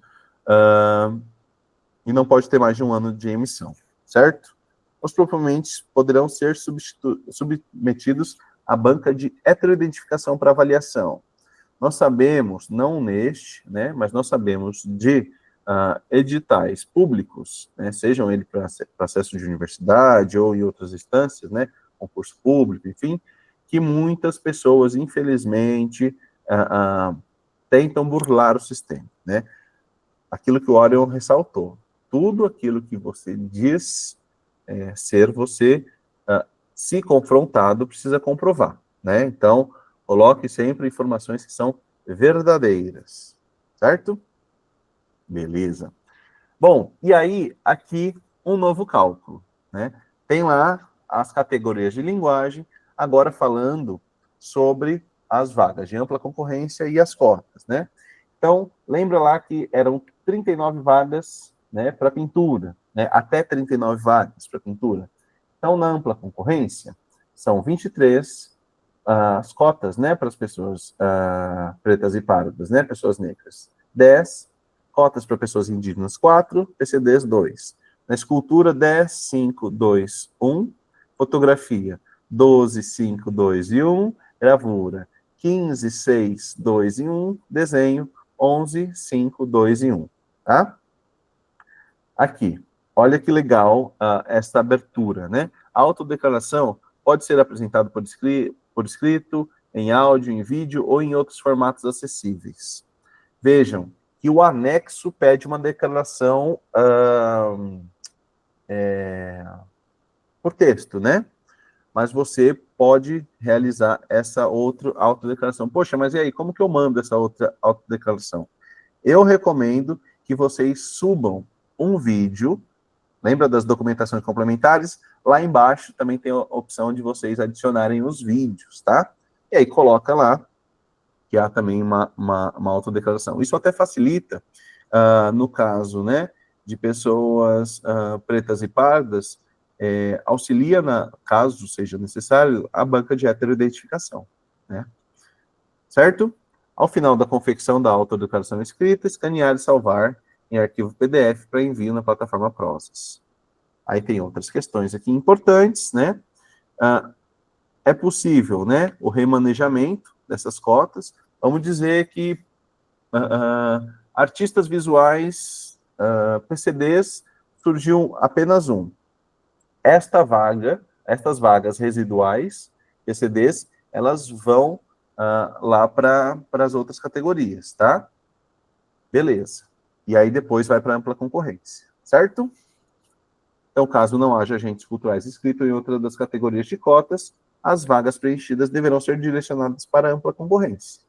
E não pode ter mais de 1 ano de emissão, certo? Os proponentes poderão ser submetidos à banca de heteroidentificação para avaliação. Nós sabemos, não neste, né, mas nós sabemos de editais públicos, né, sejam eles para acesso de universidade ou em outras instâncias, né, concurso público, enfim, que muitas pessoas, infelizmente, tentam burlar o sistema, né? Aquilo que o Orion ressaltou, tudo aquilo que você diz ser você, se confrontado, precisa comprovar, né? Então, coloque sempre informações que são verdadeiras, certo? Beleza. Bom, e aí, aqui, um novo cálculo, né? Tem lá as categorias de linguagem, agora falando sobre as vagas de ampla concorrência e as cotas, né? Então, lembra lá que eram 39 vagas, né, para pintura, né? Até 39 vagas para pintura. Então, na ampla concorrência, são 23 as cotas, né, para as pessoas pretas e pardas, né, pessoas negras. 10 cotas para pessoas indígenas, 4, PCDs, 2. Na escultura, 10, 5, 2, 1. Fotografia, 12, 5, 2 e 1. Gravura, 15, 6, 2 e 1. Desenho, 11, 5, 2 e 1. Tá? Aqui, olha que legal esta abertura, né? A autodeclaração pode ser apresentada por escrito, em áudio, em vídeo ou em outros formatos acessíveis. Vejam que o anexo pede uma declaração por texto, né? Mas você pode realizar essa outra autodeclaração. Poxa, mas e aí, como que eu mando essa outra autodeclaração? Eu recomendo que vocês subam um vídeo, lembra das documentações complementares? Lá embaixo também tem a opção de vocês adicionarem os vídeos, tá? E aí coloca lá que há também uma autodeclaração. Isso até facilita, no caso, né, de pessoas pretas e pardas, auxilia, caso seja necessário, a banca de heteroidentificação, né? Certo? Ao final da confecção da autodeclaração escrita, escanear e salvar em arquivo PDF para envio na plataforma Prozas. Aí tem outras questões aqui importantes, né? É possível, né, o remanejamento dessas cotas. Vamos dizer que artistas visuais, PCDs, surgiu apenas um. Estas vagas residuais, PCDs, elas vão lá para as outras categorias, tá? Beleza. E aí depois vai para ampla concorrência, certo? Então, caso não haja agentes culturais inscritos em outra das categorias de cotas, as vagas preenchidas deverão ser direcionadas para ampla concorrência.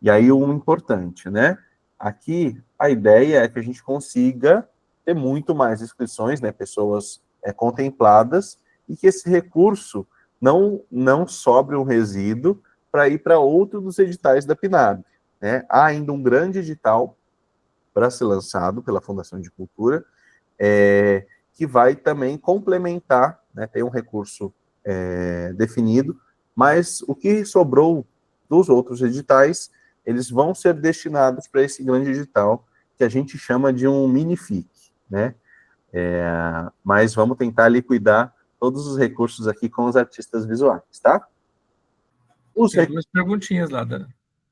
E aí, um importante, né? Aqui, a ideia é que a gente consiga ter muito mais inscrições, né? Pessoas contempladas, e que esse recurso não sobre um resíduo para ir para outro dos editais da PNAB, né? Há ainda um grande edital para ser lançado pela Fundação de Cultura, que vai também complementar, né, tem um recurso definido, mas o que sobrou dos outros editais, eles vão ser destinados para esse grande edital, que a gente chama de um mini-FIC, né? Mas vamos tentar liquidar todos os recursos aqui com os artistas visuais, tá? Tem duas perguntinhas lá, Dana.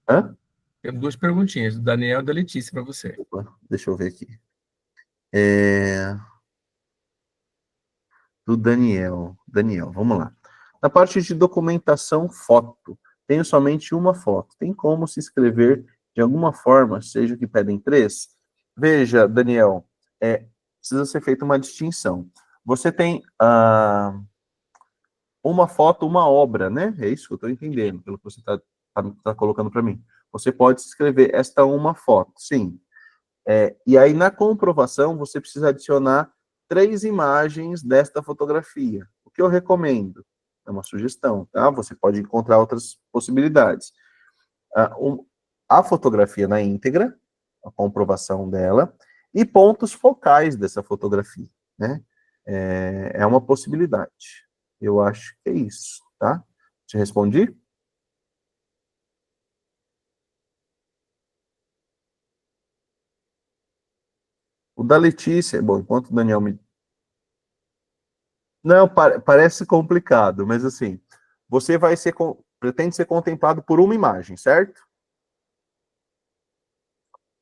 Hã? Tem duas perguntinhas, do Daniel e da Letícia, para você. Opa, deixa eu ver aqui. Do Daniel, vamos lá. Na parte de documentação, foto. Tenho somente uma foto. Tem como se inscrever de alguma forma, seja que pedem 3? Veja, Daniel, precisa ser feita uma distinção. Você tem uma foto, uma obra, né? É isso que eu estou entendendo, pelo que você está colocando para mim. Você pode se inscrever esta uma foto, sim. E aí, na comprovação, você precisa adicionar 3 imagens desta fotografia. O que eu recomendo? É uma sugestão, tá? Você pode encontrar outras possibilidades. A fotografia na íntegra, a comprovação dela, e pontos focais dessa fotografia, né? É uma possibilidade. Eu acho que é isso, tá? Te respondi? O da Letícia, bom, enquanto o Daniel me... Não, parece complicado, mas assim, você pretende ser contemplado por uma imagem, certo?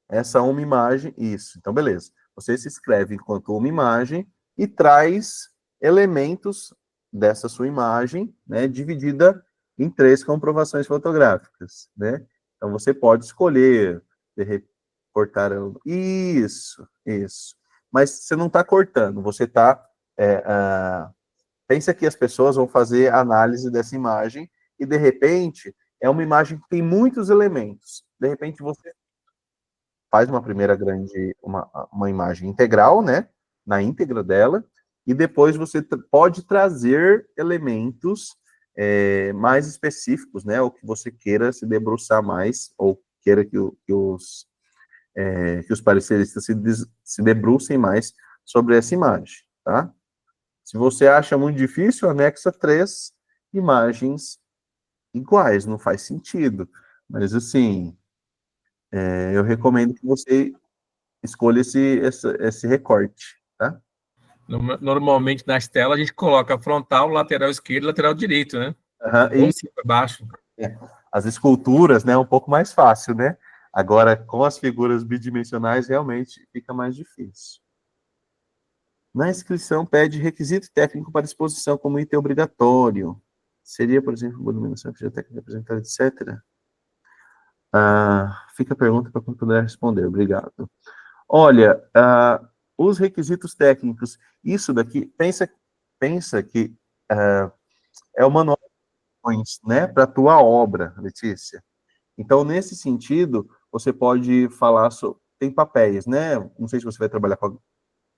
Essa uma imagem, isso. Então, beleza. Você se inscreve enquanto uma imagem e traz elementos dessa sua imagem, né, dividida em 3 comprovações fotográficas, né? Então, você pode escolher, cortar... Isso. Mas você não está cortando, você está... pensa que as pessoas vão fazer análise dessa imagem e, de repente, é uma imagem que tem muitos elementos. De repente, você faz uma primeira uma imagem integral, né, na íntegra dela, e depois você pode trazer elementos mais específicos, né, ou que você queira se debruçar mais, ou queira que os pareceristas se debrucem mais sobre essa imagem, tá? Se você acha muito difícil, anexa 3 imagens iguais, não faz sentido. Mas, assim, eu recomendo que você escolha esse recorte, tá? Normalmente, nas telas, a gente coloca frontal, lateral esquerdo, lateral direito, né? Uhum, Ou cima para baixo. As esculturas, né, é um pouco mais fácil, né? Agora, com as figuras bidimensionais, realmente fica mais difícil. Na inscrição, pede requisito técnico para exposição como item obrigatório. Seria, por exemplo, iluminação, técnica apresentada, etc. Fica a pergunta para quem puder responder. Obrigado. Olha, os requisitos técnicos, isso daqui, pensa que é o manual, né, para a tua obra, Letícia. Então, nesse sentido, você pode falar sobre... Tem papéis, né? Não sei se você vai trabalhar com...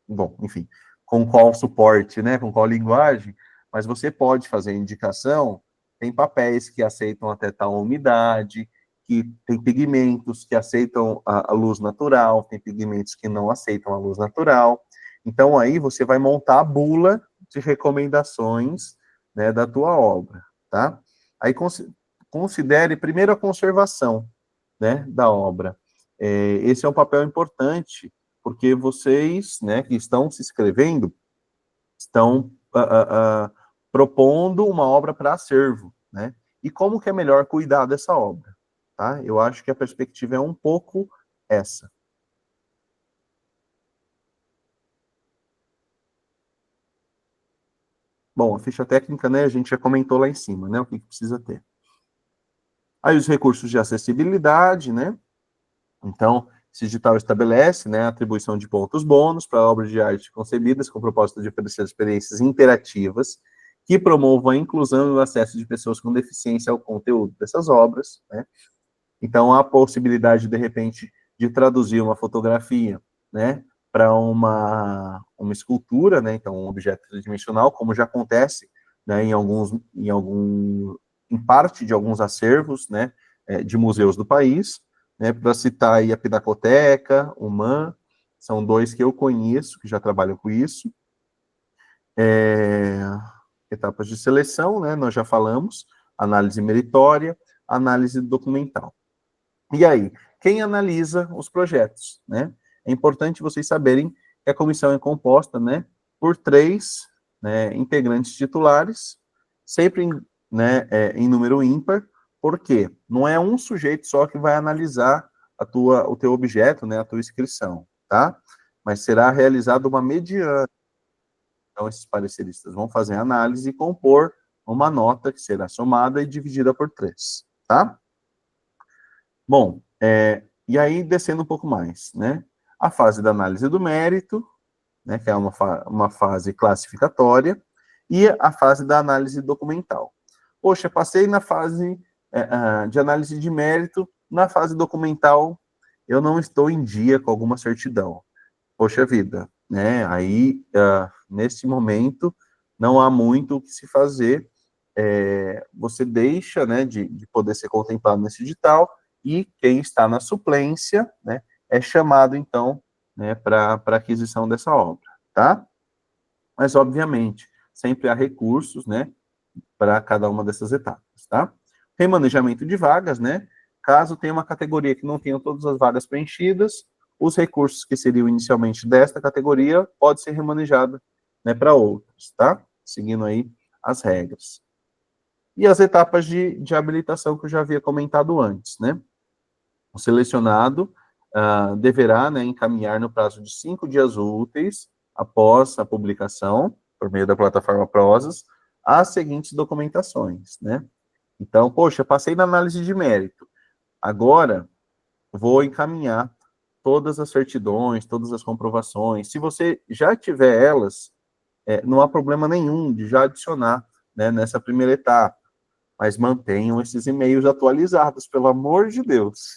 Bom, enfim, com qual suporte, né? Com qual linguagem, mas você pode fazer indicação. Tem papéis que aceitam até tal umidade, que tem pigmentos que aceitam a luz natural, tem pigmentos que não aceitam a luz natural. Então, aí você vai montar a bula de recomendações, né, da tua obra, tá? Aí, considere primeiro a conservação, né, da obra. Esse é um papel importante, porque vocês, né, que estão se inscrevendo, estão propondo uma obra para acervo, né? E como que é melhor cuidar dessa obra, tá? Eu acho que a perspectiva é um pouco essa. Bom, a ficha técnica, né, a gente já comentou lá em cima, né, o que precisa ter. Aí os recursos de acessibilidade, né? Então, esse edital estabelece, né, a atribuição de pontos bônus para obras de arte concebidas com o propósito de oferecer experiências interativas que promovam a inclusão e o acesso de pessoas com deficiência ao conteúdo dessas obras, né? Então, há a possibilidade, de repente, de traduzir uma fotografia, né, para uma escultura, né, então um objeto tridimensional, como já acontece, né, em parte de alguns acervos, né, de museus do país, né, para citar aí a Pinacoteca, o MAN, são dois que eu conheço, que já trabalham com isso. Etapas de seleção, né, nós já falamos, análise meritória, análise documental. E aí, quem analisa os projetos, né? É importante vocês saberem que a comissão é composta, né, por 3, né, integrantes titulares, sempre em número ímpar, porque não é um sujeito só que vai analisar o teu objeto, né, a tua inscrição, tá? Mas será realizada uma mediana. Então, esses pareceristas vão fazer a análise e compor uma nota que será somada e dividida por 3, tá? Bom, e aí, descendo um pouco mais, né? A fase da análise do mérito, né, que é uma fase classificatória, e a fase da análise documental. Poxa, passei na fase de análise de mérito, na fase documental, eu não estou em dia com alguma certidão. Poxa vida, né? Aí, nesse momento, não há muito o que se fazer. Você deixa, né, de poder ser contemplado nesse edital, e quem está na suplência, né, é chamado, então, né, para aquisição dessa obra, tá? Mas, obviamente, sempre há recursos, né, para cada uma dessas etapas, tá? Remanejamento de vagas, né? Caso tenha uma categoria que não tenha todas as vagas preenchidas, os recursos que seriam inicialmente desta categoria pode ser remanejado, né, para outros, tá? Seguindo aí as regras. E as etapas de habilitação que eu já havia comentado antes, né? O selecionado deverá, né, encaminhar no prazo de 5 dias úteis após a publicação, por meio da plataforma Prozas, as seguintes documentações, né? Então, poxa, passei na análise de mérito. Agora, vou encaminhar todas as certidões, todas as comprovações. Se você já tiver elas, não há problema nenhum de já adicionar, né, nessa primeira etapa. Mas mantenham esses e-mails atualizados, pelo amor de Deus.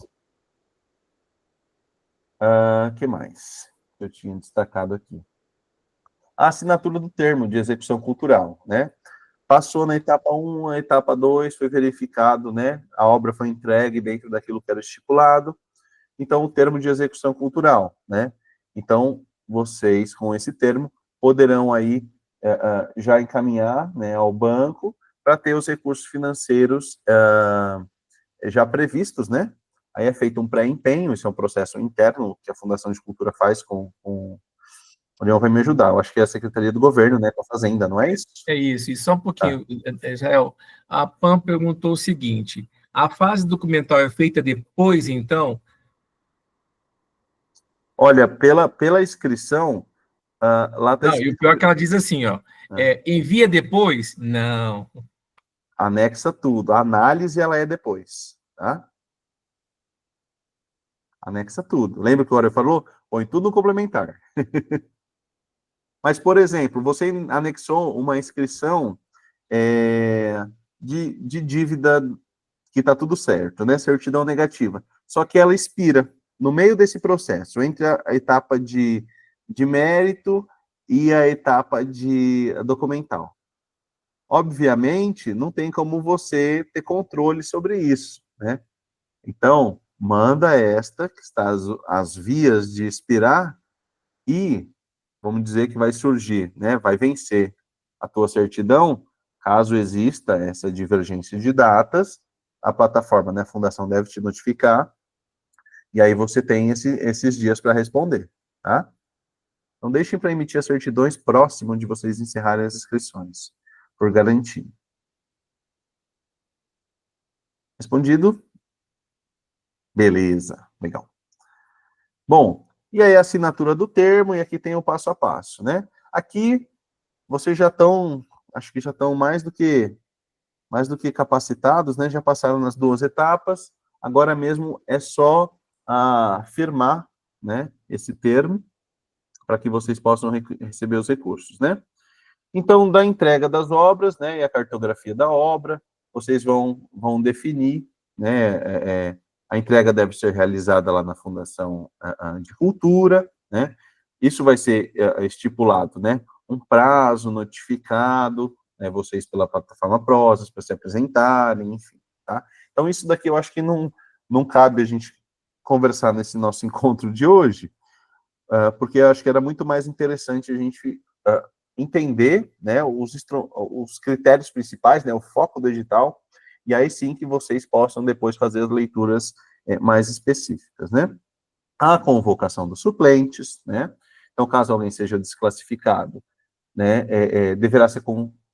Que mais eu tinha destacado aqui? A assinatura do termo de execução cultural, né? Passou na etapa 1, a etapa 2, foi verificado, né? A obra foi entregue dentro daquilo que era estipulado. Então, o termo de execução cultural, né? Então, vocês, com esse termo, poderão aí já encaminhar, né, ao banco para ter os recursos financeiros já previstos, né? Aí é feito um pré-empenho, isso é um processo interno que a Fundação de Cultura faz com o Leão vai me ajudar. Eu acho que é a Secretaria do Governo, né, com a Fazenda, não é isso? É isso, e só um pouquinho, Israel. A Pam perguntou o seguinte: a fase documental é feita depois, então? Olha, pela inscrição, lá está Não, e o escrito. pior é que ela diz assim, ó, envia depois? Não. Anexa tudo. A análise, ela é depois, tá? Anexa tudo. Lembra que o Aurélio falou? Põe tudo no complementar. Mas, por exemplo, você anexou uma inscrição de dívida que está tudo certo, né? Certidão negativa. Só que ela expira no meio desse processo, entre a etapa de mérito e a etapa de documental. Obviamente, não tem como você ter controle sobre isso, né? Então, manda esta, que está às vias de expirar, e vamos dizer que vai surgir, né? Vai vencer a tua certidão, caso exista essa divergência de datas, a plataforma, né, a fundação deve te notificar, e aí você tem esses dias para responder, tá? Não deixem para emitir as certidões próximo de vocês encerrarem as inscrições, por garantia. Respondido? Beleza, legal. Bom, e aí a assinatura do termo, e aqui tem o passo a passo, né? Aqui, vocês já estão, acho que já estão mais do que capacitados, né? Já passaram nas 2 etapas, agora mesmo é só firmar, né, esse termo, para que vocês possam receber os recursos, né? Então, da entrega das obras, né, e a cartografia da obra, vocês vão definir, né, a entrega deve ser realizada lá na Fundação de Cultura, né? Isso vai ser estipulado, né? Um prazo notificado, né, vocês pela plataforma Prozas, para se apresentarem, enfim, tá? Então, isso daqui eu acho que não cabe a gente conversar nesse nosso encontro de hoje, porque eu acho que era muito mais interessante a gente entender, né, os critérios principais, né, o foco do edital, e aí sim que vocês possam depois fazer as leituras mais específicas, né? A convocação dos suplentes, né? Então, caso alguém seja desclassificado, né, deverá ser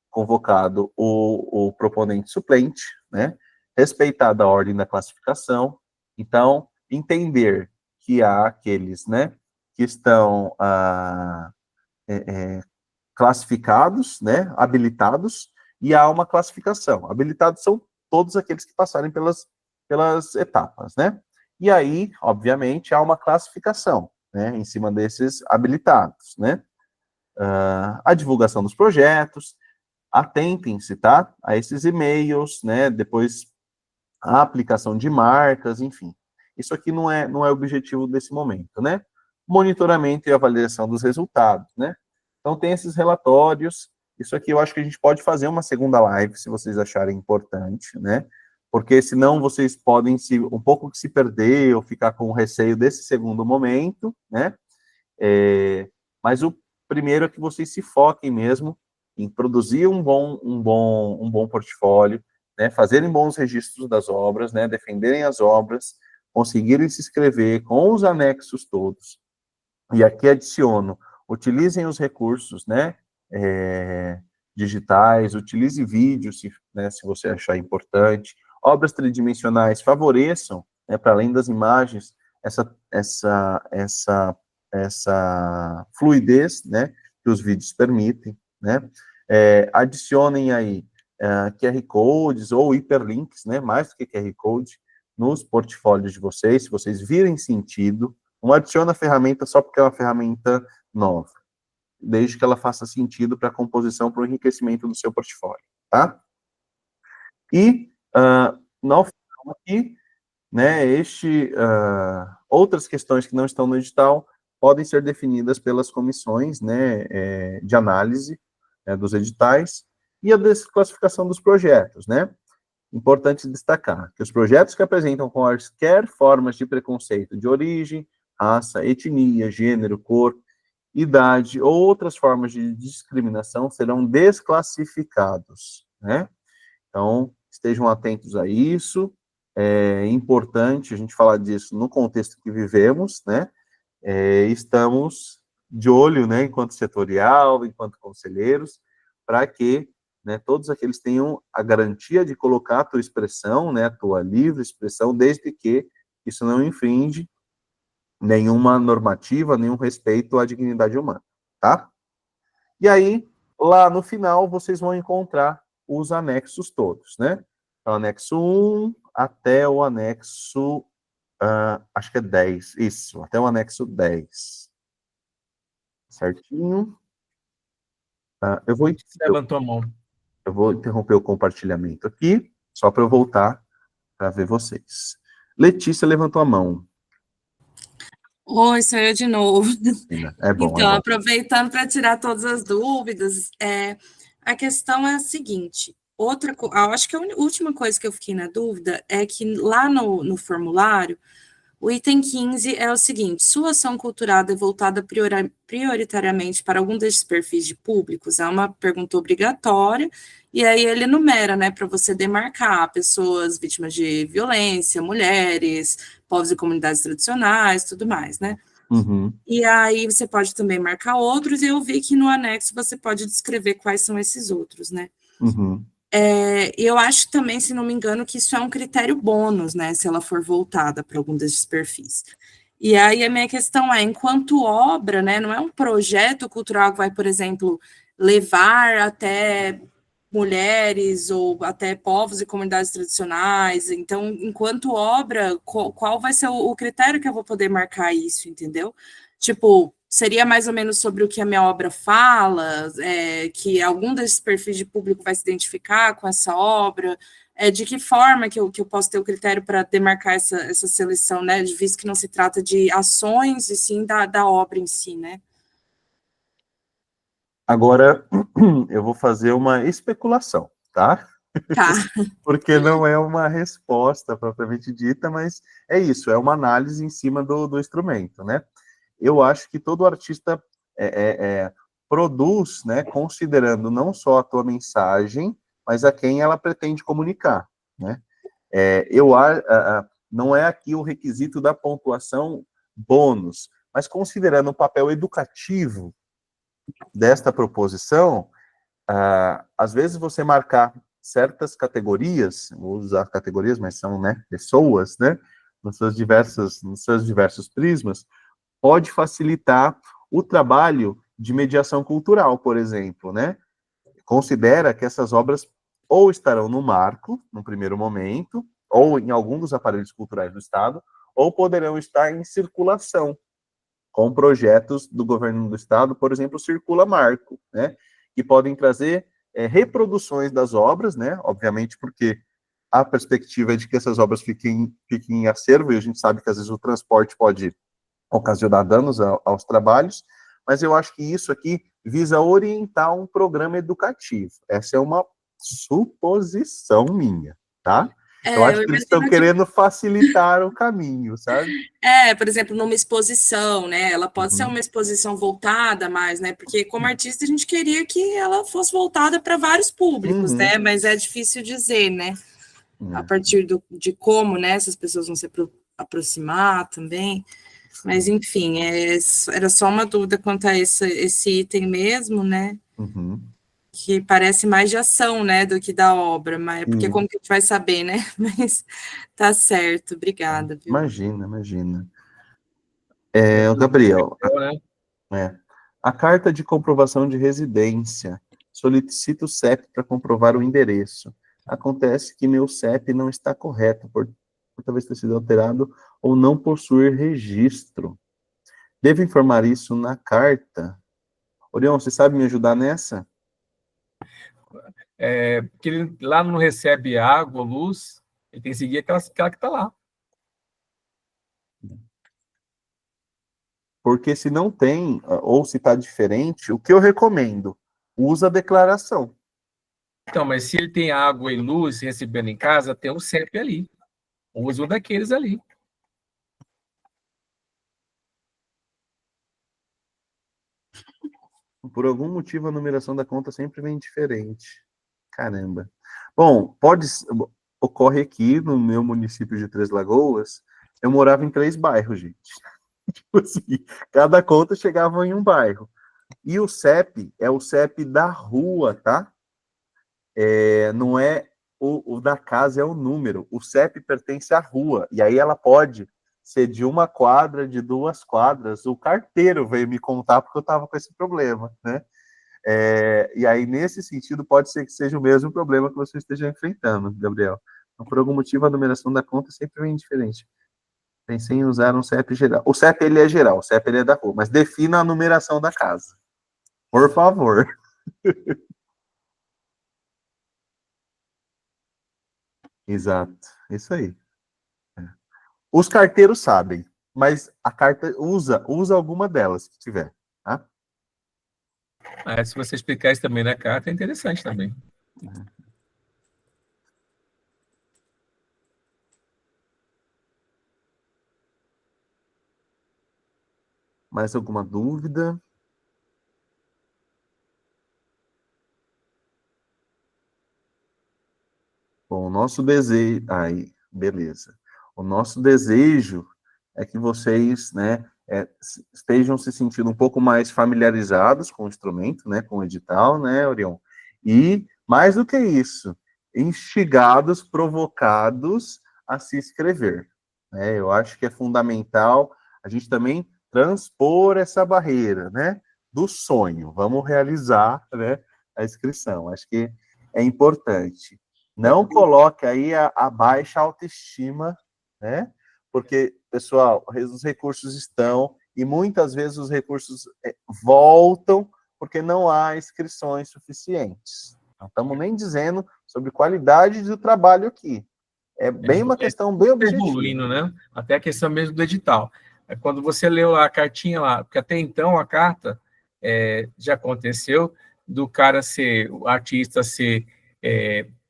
convocado o proponente suplente, né? Respeitada a ordem da classificação. Então, entender que há aqueles, né, que estão classificados, né, habilitados, e há uma classificação. Habilitados são todos aqueles que passarem pelas etapas, né? E aí, obviamente, há uma classificação, né, em cima desses habilitados, né? A divulgação dos projetos, atentem-se, tá? A esses e-mails, né? Depois a aplicação de marcas, enfim. Isso aqui não é o objetivo desse momento, né? Monitoramento e avaliação dos resultados, né? Então, tem esses relatórios. Isso aqui eu acho que a gente pode fazer uma segunda live, se vocês acharem importante, né? Porque senão vocês podem um pouco se perder ou ficar com receio desse segundo momento, né? Mas o primeiro é que vocês se foquem mesmo em produzir um bom portfólio, né? Fazerem bons registros das obras, né? Defenderem as obras, conseguirem se inscrever com os anexos todos. E aqui adiciono, utilizem os recursos, né, digitais, utilize vídeos, né, se você achar importante. Obras tridimensionais favoreçam, né, para além das imagens, essa fluidez, né, que os vídeos permitem, né. Adicionem aí QR Codes ou hiperlinks, né, mais do que QR Code, nos portfólios de vocês, se vocês virem sentido. Não adiciona a ferramenta só porque é uma ferramenta nova, desde que ela faça sentido para a composição, para o enriquecimento do seu portfólio, tá? E, no final aqui, né, Outras questões que não estão no edital podem ser definidas pelas comissões, né, de análise, dos editais, e a desclassificação dos projetos, né? Importante destacar que os projetos que apresentam quaisquer formas de preconceito de origem, raça, etnia, gênero, cor, idade ou outras formas de discriminação serão desclassificados, né? Então, estejam atentos a isso. É importante a gente falar disso no contexto que vivemos, né? Estamos de olho, né, enquanto setorial, enquanto conselheiros, para que, né, todos aqueles tenham a garantia de colocar a tua expressão, né, a tua livre expressão, desde que isso não infringe nenhuma normativa, nenhum respeito à dignidade humana, tá? E aí, lá no final, vocês vão encontrar os anexos todos, né? O anexo 1 até o anexo, acho que é 10, isso, até o anexo 10. Certinho? Levantou a mão. Eu vou interromper o compartilhamento aqui, só para eu voltar para ver vocês. Letícia levantou a mão. Oi, sou eu de novo. É bom, Então, aproveitando para tirar todas as dúvidas, a questão é a seguinte: acho que a última coisa que eu fiquei na dúvida é que lá no formulário, o item 15 é o seguinte: sua ação cultural é voltada prioritariamente para algum desses perfis de públicos? É uma pergunta obrigatória, e aí ele enumera, né, para você demarcar pessoas vítimas de violência, mulheres, povos e comunidades tradicionais, tudo mais, né? Uhum. E aí você pode também marcar outros, e eu vi que no anexo você pode descrever quais são esses outros, né? Uhum. Eu acho também, se não me engano, que isso é um critério bônus, né, se ela for voltada para algum desses perfis. E aí a minha questão é, enquanto obra, né, não é um projeto cultural que vai, por exemplo, levar até mulheres ou até povos e comunidades tradicionais. Então, enquanto obra, qual vai ser o critério que eu vou poder marcar isso, entendeu? Tipo, seria mais ou menos sobre o que a minha obra fala, que algum desses perfis de público vai se identificar com essa obra, de que forma que eu posso ter o critério para demarcar essa seleção, né, visto que não se trata de ações, e sim da obra em si, né? Agora, eu vou fazer uma especulação, tá? Tá. Porque não é uma resposta propriamente dita, mas é isso, é uma análise em cima do instrumento, né? Eu acho que todo artista produz, né, considerando não só a tua mensagem, mas a quem ela pretende comunicar, né? Não é aqui o requisito da pontuação bônus, mas considerando o papel educativo desta proposição, às vezes você marcar certas categorias, vou usar categorias, mas são, né, pessoas, né, nos seus diversos prismas, pode facilitar o trabalho de mediação cultural, por exemplo, né? Considera que essas obras ou estarão no marco, no primeiro momento, ou em algum dos aparelhos culturais do Estado, ou poderão estar em circulação, com projetos do governo do Estado, por exemplo, Circula Marco, né? Que podem trazer reproduções das obras, né? Obviamente, porque a perspectiva é de que essas obras fiquem em acervo, e a gente sabe que às vezes o transporte pode ocasionar danos aos trabalhos, mas eu acho que isso aqui visa orientar um programa educativo. Essa é uma suposição minha, tá? Eu acho que eles estão querendo facilitar o caminho, sabe? Por exemplo, numa exposição, né? Ela pode ser uma exposição voltada mais, né? Porque como artista a gente queria que ela fosse voltada para vários públicos, né? Mas é difícil dizer, né? A partir de como, né? Essas pessoas vão se aproximar também. Mas, enfim, era só uma dúvida quanto a esse item mesmo, né? Que parece mais de ação, né, do que da obra, mas porque como que a gente vai saber, né? Mas tá certo, obrigada. Viu? Imagina. Gabriel, a carta de comprovação de residência. Solicito o CEP para comprovar o endereço. Acontece que meu CEP não está correto, por talvez ter sido alterado ou não possuir registro. Devo informar isso na carta? Orion, você sabe me ajudar nessa? Porque ele lá não recebe água, luz, ele tem que seguir aquela que está lá. Porque se não tem, ou se está diferente, o que eu recomendo? Usa a declaração. Então, mas se ele tem água e luz recebendo em casa, tem um CEP ali. Usa um daqueles ali. Por algum motivo, a numeração da conta sempre vem diferente. Caramba. Bom, ocorre aqui no meu município de Três Lagoas, eu morava em 3 bairros, gente. Tipo assim, cada conta chegava em um bairro. E o CEP é o CEP da rua, tá? Não é o da casa, é o número. O CEP pertence à rua. E aí ela pode ser de 1 quadra, de 2 quadras. O carteiro veio me contar porque eu estava com esse problema, né? E aí, nesse sentido, pode ser que seja o mesmo problema que você esteja enfrentando, Gabriel. Então, por algum motivo, a numeração da conta sempre vem diferente. Pensei em usar um CEP geral. O CEP, ele é geral, o CEP, ele é da rua, mas defina a numeração da casa. Por favor. Exato, isso aí. Os carteiros sabem, mas a carta usa alguma delas, se tiver, tá? Se você explicar isso também na carta, é interessante também. Mais alguma dúvida? Bom, o nosso desejo... Aí, beleza. O nosso desejo é que vocês, né, estejam se sentindo um pouco mais familiarizados com o instrumento, né, com o edital, né, Orion? E, mais do que isso, instigados, provocados a se inscrever. Né? Eu acho que é fundamental a gente também transpor essa barreira, né, do sonho. Vamos realizar, né, a inscrição. Acho que é importante. Não coloque aí a baixa autoestima, né? Porque, pessoal, os recursos estão, e muitas vezes os recursos voltam porque não há inscrições suficientes. Não estamos nem dizendo sobre qualidade do trabalho aqui. É bem uma questão bem objetiva. Evoluindo, né? Até a questão mesmo do edital. Quando você leu lá a cartinha lá, porque até então a carta já aconteceu do cara ser, o artista ser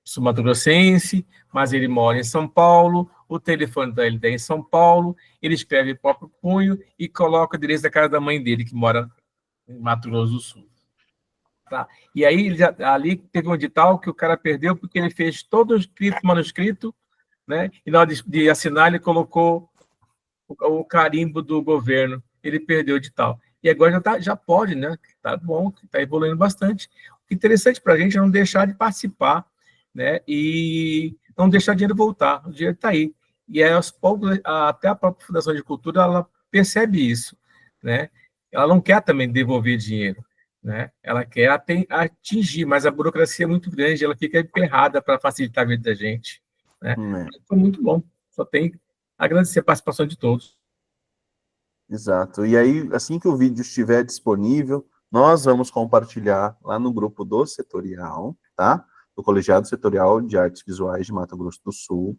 sul-mato-grossense, mas ele mora em São Paulo, o telefone dele é em São Paulo, ele escreve o próprio punho e coloca o endereço da casa da mãe dele, que mora em Mato Grosso do Sul. Tá? E aí, ali teve um edital que o cara perdeu porque ele fez todo o manuscrito, né? E na hora de assinar, ele colocou o carimbo do governo. Ele perdeu o edital. E agora já pode, né? Tá bom, está evoluindo bastante. O interessante para a gente é não deixar de participar, né? E não deixar o dinheiro voltar. O dinheiro está aí. E aí, aos poucos, até a própria Fundação de Cultura, ela percebe isso, né? Ela não quer também devolver dinheiro, né? Ela quer atingir, mas a burocracia é muito grande, ela fica emperrada para facilitar a vida da gente, né? Foi muito bom. Só tem que agradecer a participação de todos. Exato. E aí, assim que o vídeo estiver disponível, nós vamos compartilhar lá no grupo do Setorial, tá? Do Colegiado Setorial de Artes Visuais de Mato Grosso do Sul.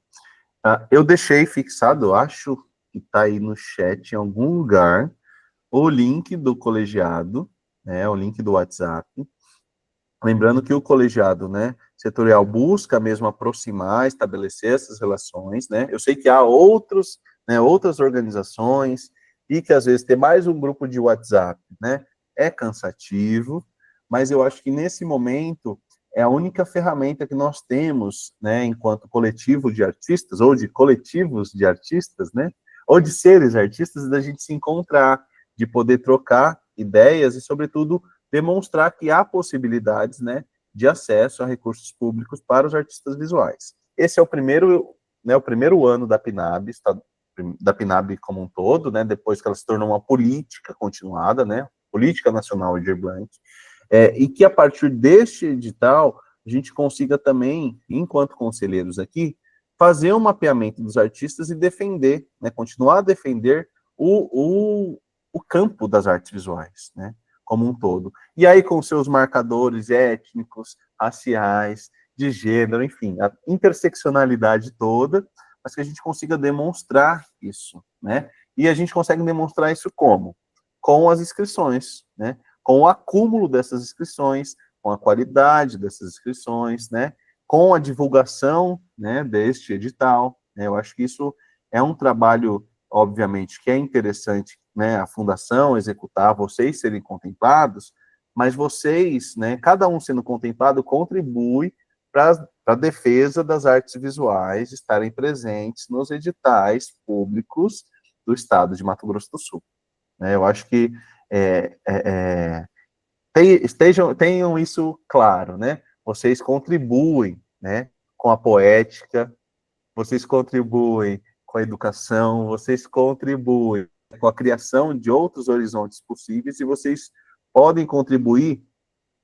Eu deixei fixado, acho que está aí no chat em algum lugar, o link do colegiado, né? O link do WhatsApp. Lembrando que o colegiado, né, setorial busca mesmo aproximar, estabelecer essas relações, né? Eu sei que há outras organizações e que às vezes ter mais um grupo de WhatsApp, né, é cansativo, mas eu acho que nesse momento é a única ferramenta que nós temos, né, enquanto coletivo de artistas ou de coletivos de artistas, né, ou de seres artistas, da gente se encontrar, de poder trocar ideias e, sobretudo, demonstrar que há possibilidades, né, de acesso a recursos públicos para os artistas visuais. Esse é o primeiro ano da PNAB, da PNAB como um todo, né, depois que ela se tornou uma política continuada, né, política nacional de Blanc, e que a partir deste edital a gente consiga também, enquanto conselheiros aqui, fazer um mapeamento dos artistas e defender, né, continuar a defender o campo das artes visuais, né, como um todo. E aí, com seus marcadores étnicos, raciais, de gênero, enfim, a interseccionalidade toda, mas que a gente consiga demonstrar isso, né? E a gente consegue demonstrar isso como? com as inscrições, né? Com o acúmulo dessas inscrições, com a qualidade dessas inscrições, né? Com a divulgação, né, deste edital, né? Eu acho que isso é um trabalho, obviamente, que é interessante, né, a fundação executar, vocês serem contemplados, mas vocês, né, cada um sendo contemplado, contribui para a defesa das artes visuais estarem presentes nos editais públicos do estado de Mato Grosso do Sul. Eu acho que tenham isso claro, né? Vocês contribuem, né, com a poética, vocês contribuem com a educação, vocês contribuem com a criação de outros horizontes possíveis e vocês podem contribuir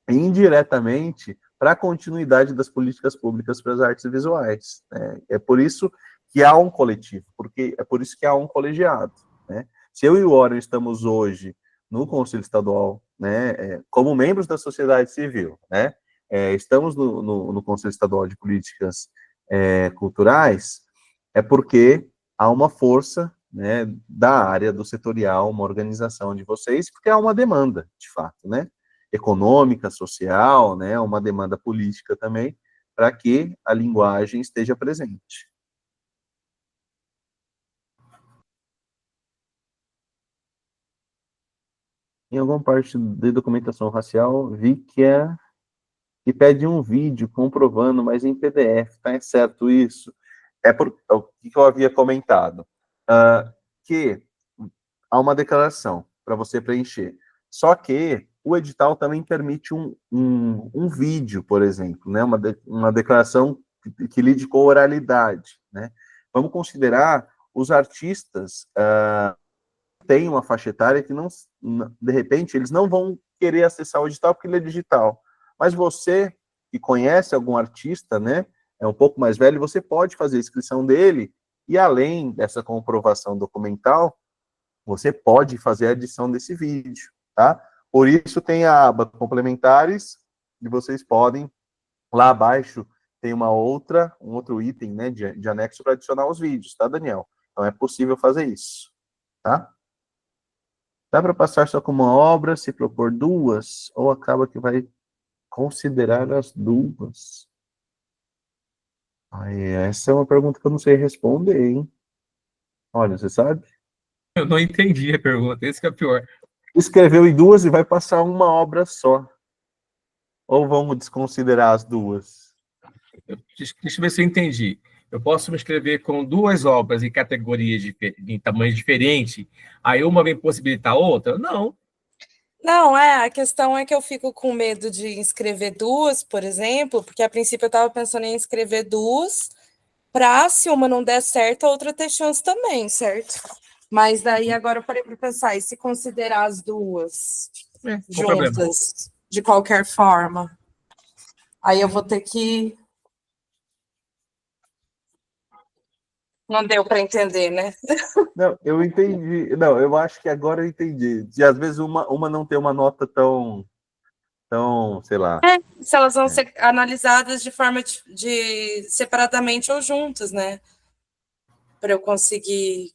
indiretamente para a continuidade das políticas públicas para as artes visuais. Né? É por isso que há um coletivo, porque é por isso que há um colegiado. Né? Se eu e o Warren estamos hoje no Conselho Estadual, né, como membros da sociedade civil, né, estamos no Conselho Estadual de Políticas Culturais, é porque há uma força, né, da área do setorial, uma organização de vocês, porque há uma demanda, de fato, né, econômica, social, né, uma demanda política também, para que a linguagem esteja presente. Em alguma parte de documentação racial, vi que pede um vídeo comprovando, mas em PDF, tá? É certo isso? É o que eu havia comentado, que há uma declaração para você preencher. Só que o edital também permite um vídeo, por exemplo, né? Uma declaração que lide com oralidade, né? Vamos considerar os artistas têm uma faixa etária que não, de repente, eles não vão querer acessar o edital porque ele é digital. Mas você, que conhece algum artista, né, é um pouco mais velho, você pode fazer a inscrição dele e, além dessa comprovação documental, você pode fazer a edição desse vídeo, tá? Por isso tem a aba complementares e vocês podem, lá abaixo, tem um outro item, né, de anexo para adicionar os vídeos, tá, Daniel? Então é possível fazer isso, tá? Dá para passar só com uma obra, se propor duas, ou acaba que vai considerar as duas? Essa é uma pergunta que eu não sei responder, hein? Olha, você sabe? Eu não entendi a pergunta, esse que é o pior. Escreveu em duas e vai passar uma obra só. Ou vamos desconsiderar as duas? Deixa eu ver se eu entendi. Eu posso me inscrever com duas obras em categorias em tamanhos diferentes, aí uma vem possibilitar a outra? Não. Não, a questão é que eu fico com medo de inscrever duas, por exemplo, porque a princípio eu estava pensando em inscrever duas, para se uma não der certo, a outra ter chance também, certo? Mas daí agora eu parei para pensar, e se considerar as duas juntas, de qualquer forma? Aí eu vou ter que... Não deu para entender, né? Não, eu entendi. Não, eu acho que agora eu entendi. De, às vezes uma não tem uma nota tão sei lá... se elas vão ser analisadas de forma separadamente ou juntas, né? Para eu conseguir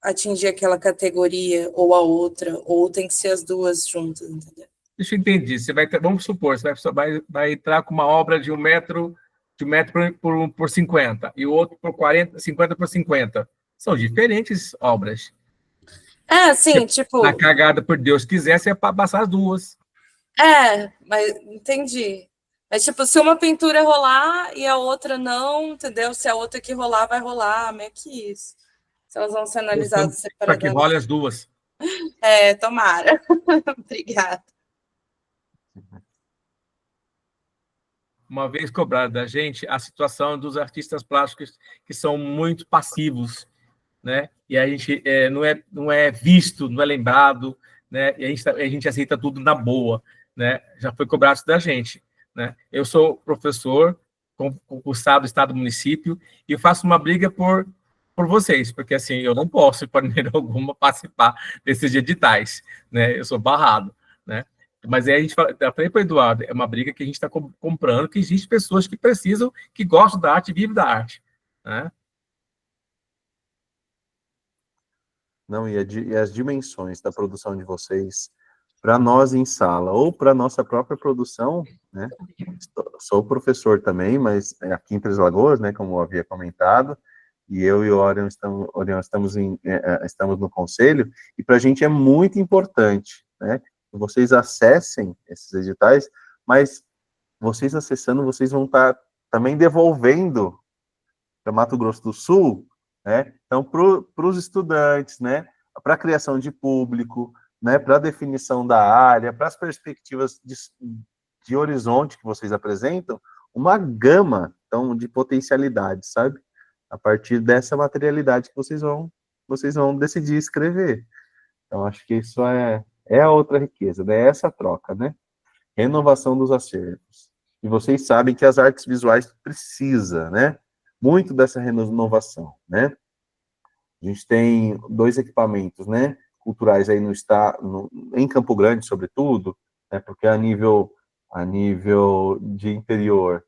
atingir aquela categoria ou a outra, ou tem que ser as duas juntas, entendeu? Deixa eu entender. Vamos supor, você vai entrar com uma obra de 1 metro por 50, e o outro por 50 por 50. São diferentes obras. Sim, tipo... Na cagada, por Deus quiser, você ia passar as duas. Mas entendi. Mas, tipo, se uma pintura rolar e a outra não, entendeu? Se a outra que rolar, vai rolar, meio que isso. Se elas vão ser analisadas separadamente. Para que role as duas. Tomara. Obrigada. Uma vez cobrada da gente a situação dos artistas plásticos que são muito passivos, né? E a gente não é visto, não é lembrado, né? E a gente aceita tudo na boa, né? Já foi cobrado isso da gente, né? Eu sou professor concursado do estado do município e eu faço uma briga por vocês, porque assim eu não posso de maneira alguma participar desses editais, né? Eu sou barrado, né? Mas aí a gente fala, eu falei para o Eduardo, é uma briga que a gente está comprando, que existem pessoas que precisam, que gostam da arte, vivem da arte, né? não, e as dimensões da produção de vocês para nós em sala ou para nossa própria produção, né? Sou professor também, mas aqui em Três Lagoas, né, como eu havia comentado, e eu e o Orion estamos no conselho, e para a gente é muito importante, né, que vocês acessem esses editais, mas vocês acessando, vocês vão estar também devolvendo para Mato Grosso do Sul, né, então para os estudantes, né, para a criação de público, né, para a definição da área, para as perspectivas de horizonte que vocês apresentam, uma gama, então, de potencialidades, sabe? A partir dessa materialidade que vocês vão decidir escrever. Então, acho que isso é a outra riqueza, né? Essa troca, né? Renovação dos acervos. E vocês sabem que as artes visuais precisa, né? Muito dessa renovação, né? A gente tem 2 equipamentos, né? Culturais aí em Campo Grande, sobretudo, né? Porque a nível de interior,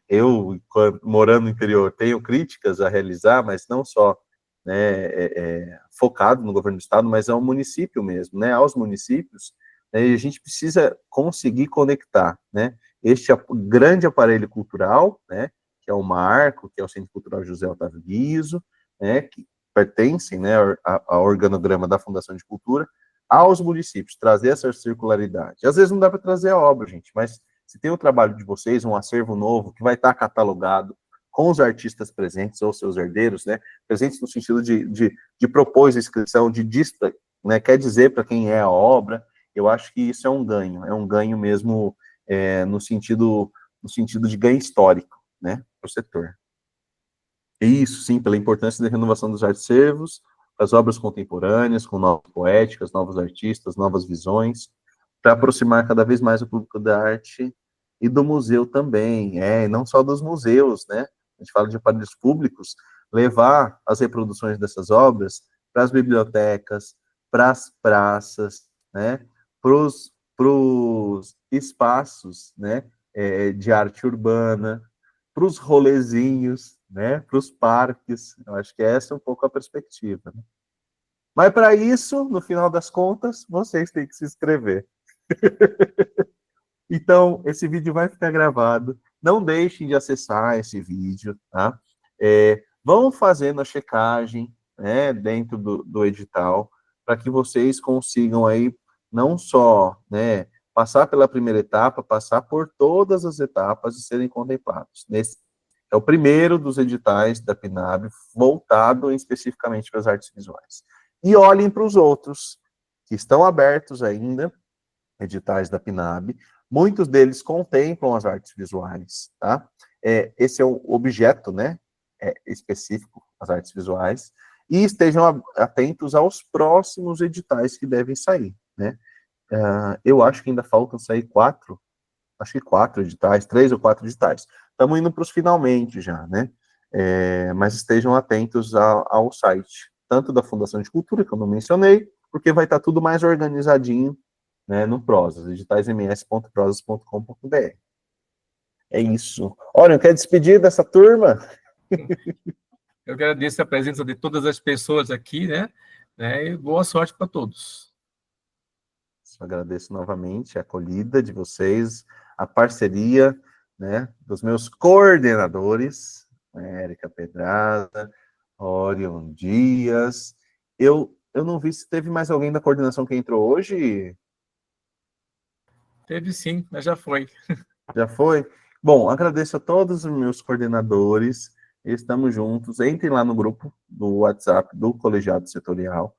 eu, morando no interior, tenho críticas a realizar, mas não só, né, focado no governo do estado, mas ao município mesmo, né, aos municípios, né, e a gente precisa conseguir conectar, né, este grande aparelho cultural, né, que é o Marco, que é o Centro Cultural José Otávio Guizzo, né, que pertencem, né, ao organograma da Fundação de Cultura, aos municípios, trazer essa circularidade. Às vezes não dá para trazer a obra, gente, mas se tem o trabalho de vocês, um acervo novo, que vai estar catalogado com os artistas presentes, ou seus herdeiros, né, presentes no sentido de propor a inscrição, de dista, né, quer dizer para quem é a obra, eu acho que isso é um ganho mesmo, no sentido de ganho histórico, né, para o setor. E isso, sim, pela importância da renovação dos acervos, as obras contemporâneas, com novas poéticas, novos artistas, novas visões, para aproximar cada vez mais o público da arte e do museu também, não só dos museus, né? A gente fala de aparelhos públicos, levar as reproduções dessas obras para as bibliotecas, para as praças, né? Para os espaços, né? De arte urbana, para os rolezinhos, né? Para os parques. Eu acho que essa é um pouco a perspectiva, né? Mas para isso, no final das contas, vocês têm que se inscrever. Então, esse vídeo vai ficar gravado. Não deixem de acessar esse vídeo, tá? Vão fazendo a checagem, né, dentro do edital, para que vocês consigam aí, não só, né, passar pela primeira etapa, passar por todas as etapas e serem contemplados. Esse é o primeiro dos editais da PNAB, voltado especificamente para as artes visuais. E olhem para os outros, que estão abertos ainda, editais da PNAB, muitos deles contemplam as artes visuais, tá? Esse é o objeto, né, específico, as artes visuais, e estejam atentos aos próximos editais que devem sair, né? Eu acho que ainda faltam sair 4 editais, 3 ou 4 editais. Estamos indo para os finalmente já, né? Mas estejam atentos ao site, tanto da Fundação de Cultura, que eu não mencionei, porque vai estar tudo mais organizadinho, né, no Prozas, editaisms.prozas.com.br. É isso. Olha, quer despedir dessa turma? Eu agradeço a presença de todas as pessoas aqui, né? E boa sorte para todos. Eu agradeço novamente a acolhida de vocês, a parceria, né, dos meus coordenadores, Érica Pedraza, Orion Dias. Eu não vi se teve mais alguém da coordenação que entrou hoje. Teve sim, mas já foi. Já foi? Bom, agradeço a todos os meus coordenadores. Estamos juntos. Entrem lá no grupo do WhatsApp do Colegiado Setorial.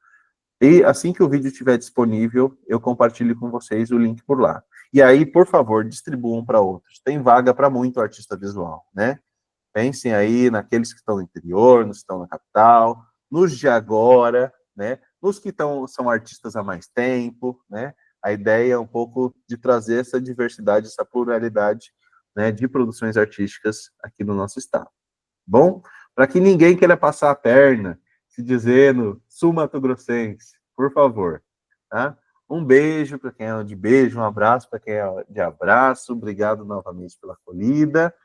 E assim que o vídeo estiver disponível, eu compartilho com vocês o link por lá. E aí, por favor, distribuam para outros. Tem vaga para muito artista visual, né? Pensem aí naqueles que estão no interior, nos que estão na capital, nos de agora, né? Nos que são artistas há mais tempo, né? A ideia é um pouco de trazer essa diversidade, essa pluralidade, né, de produções artísticas aqui no nosso estado. Bom? Para que ninguém queira passar a perna se dizendo sul-mato-grossense, por favor. Tá? Um beijo para quem é de beijo, um abraço para quem é de abraço. Obrigado novamente pela acolhida.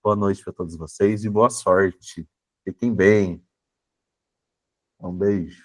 Boa noite para todos vocês e boa sorte. Fiquem bem. Um beijo.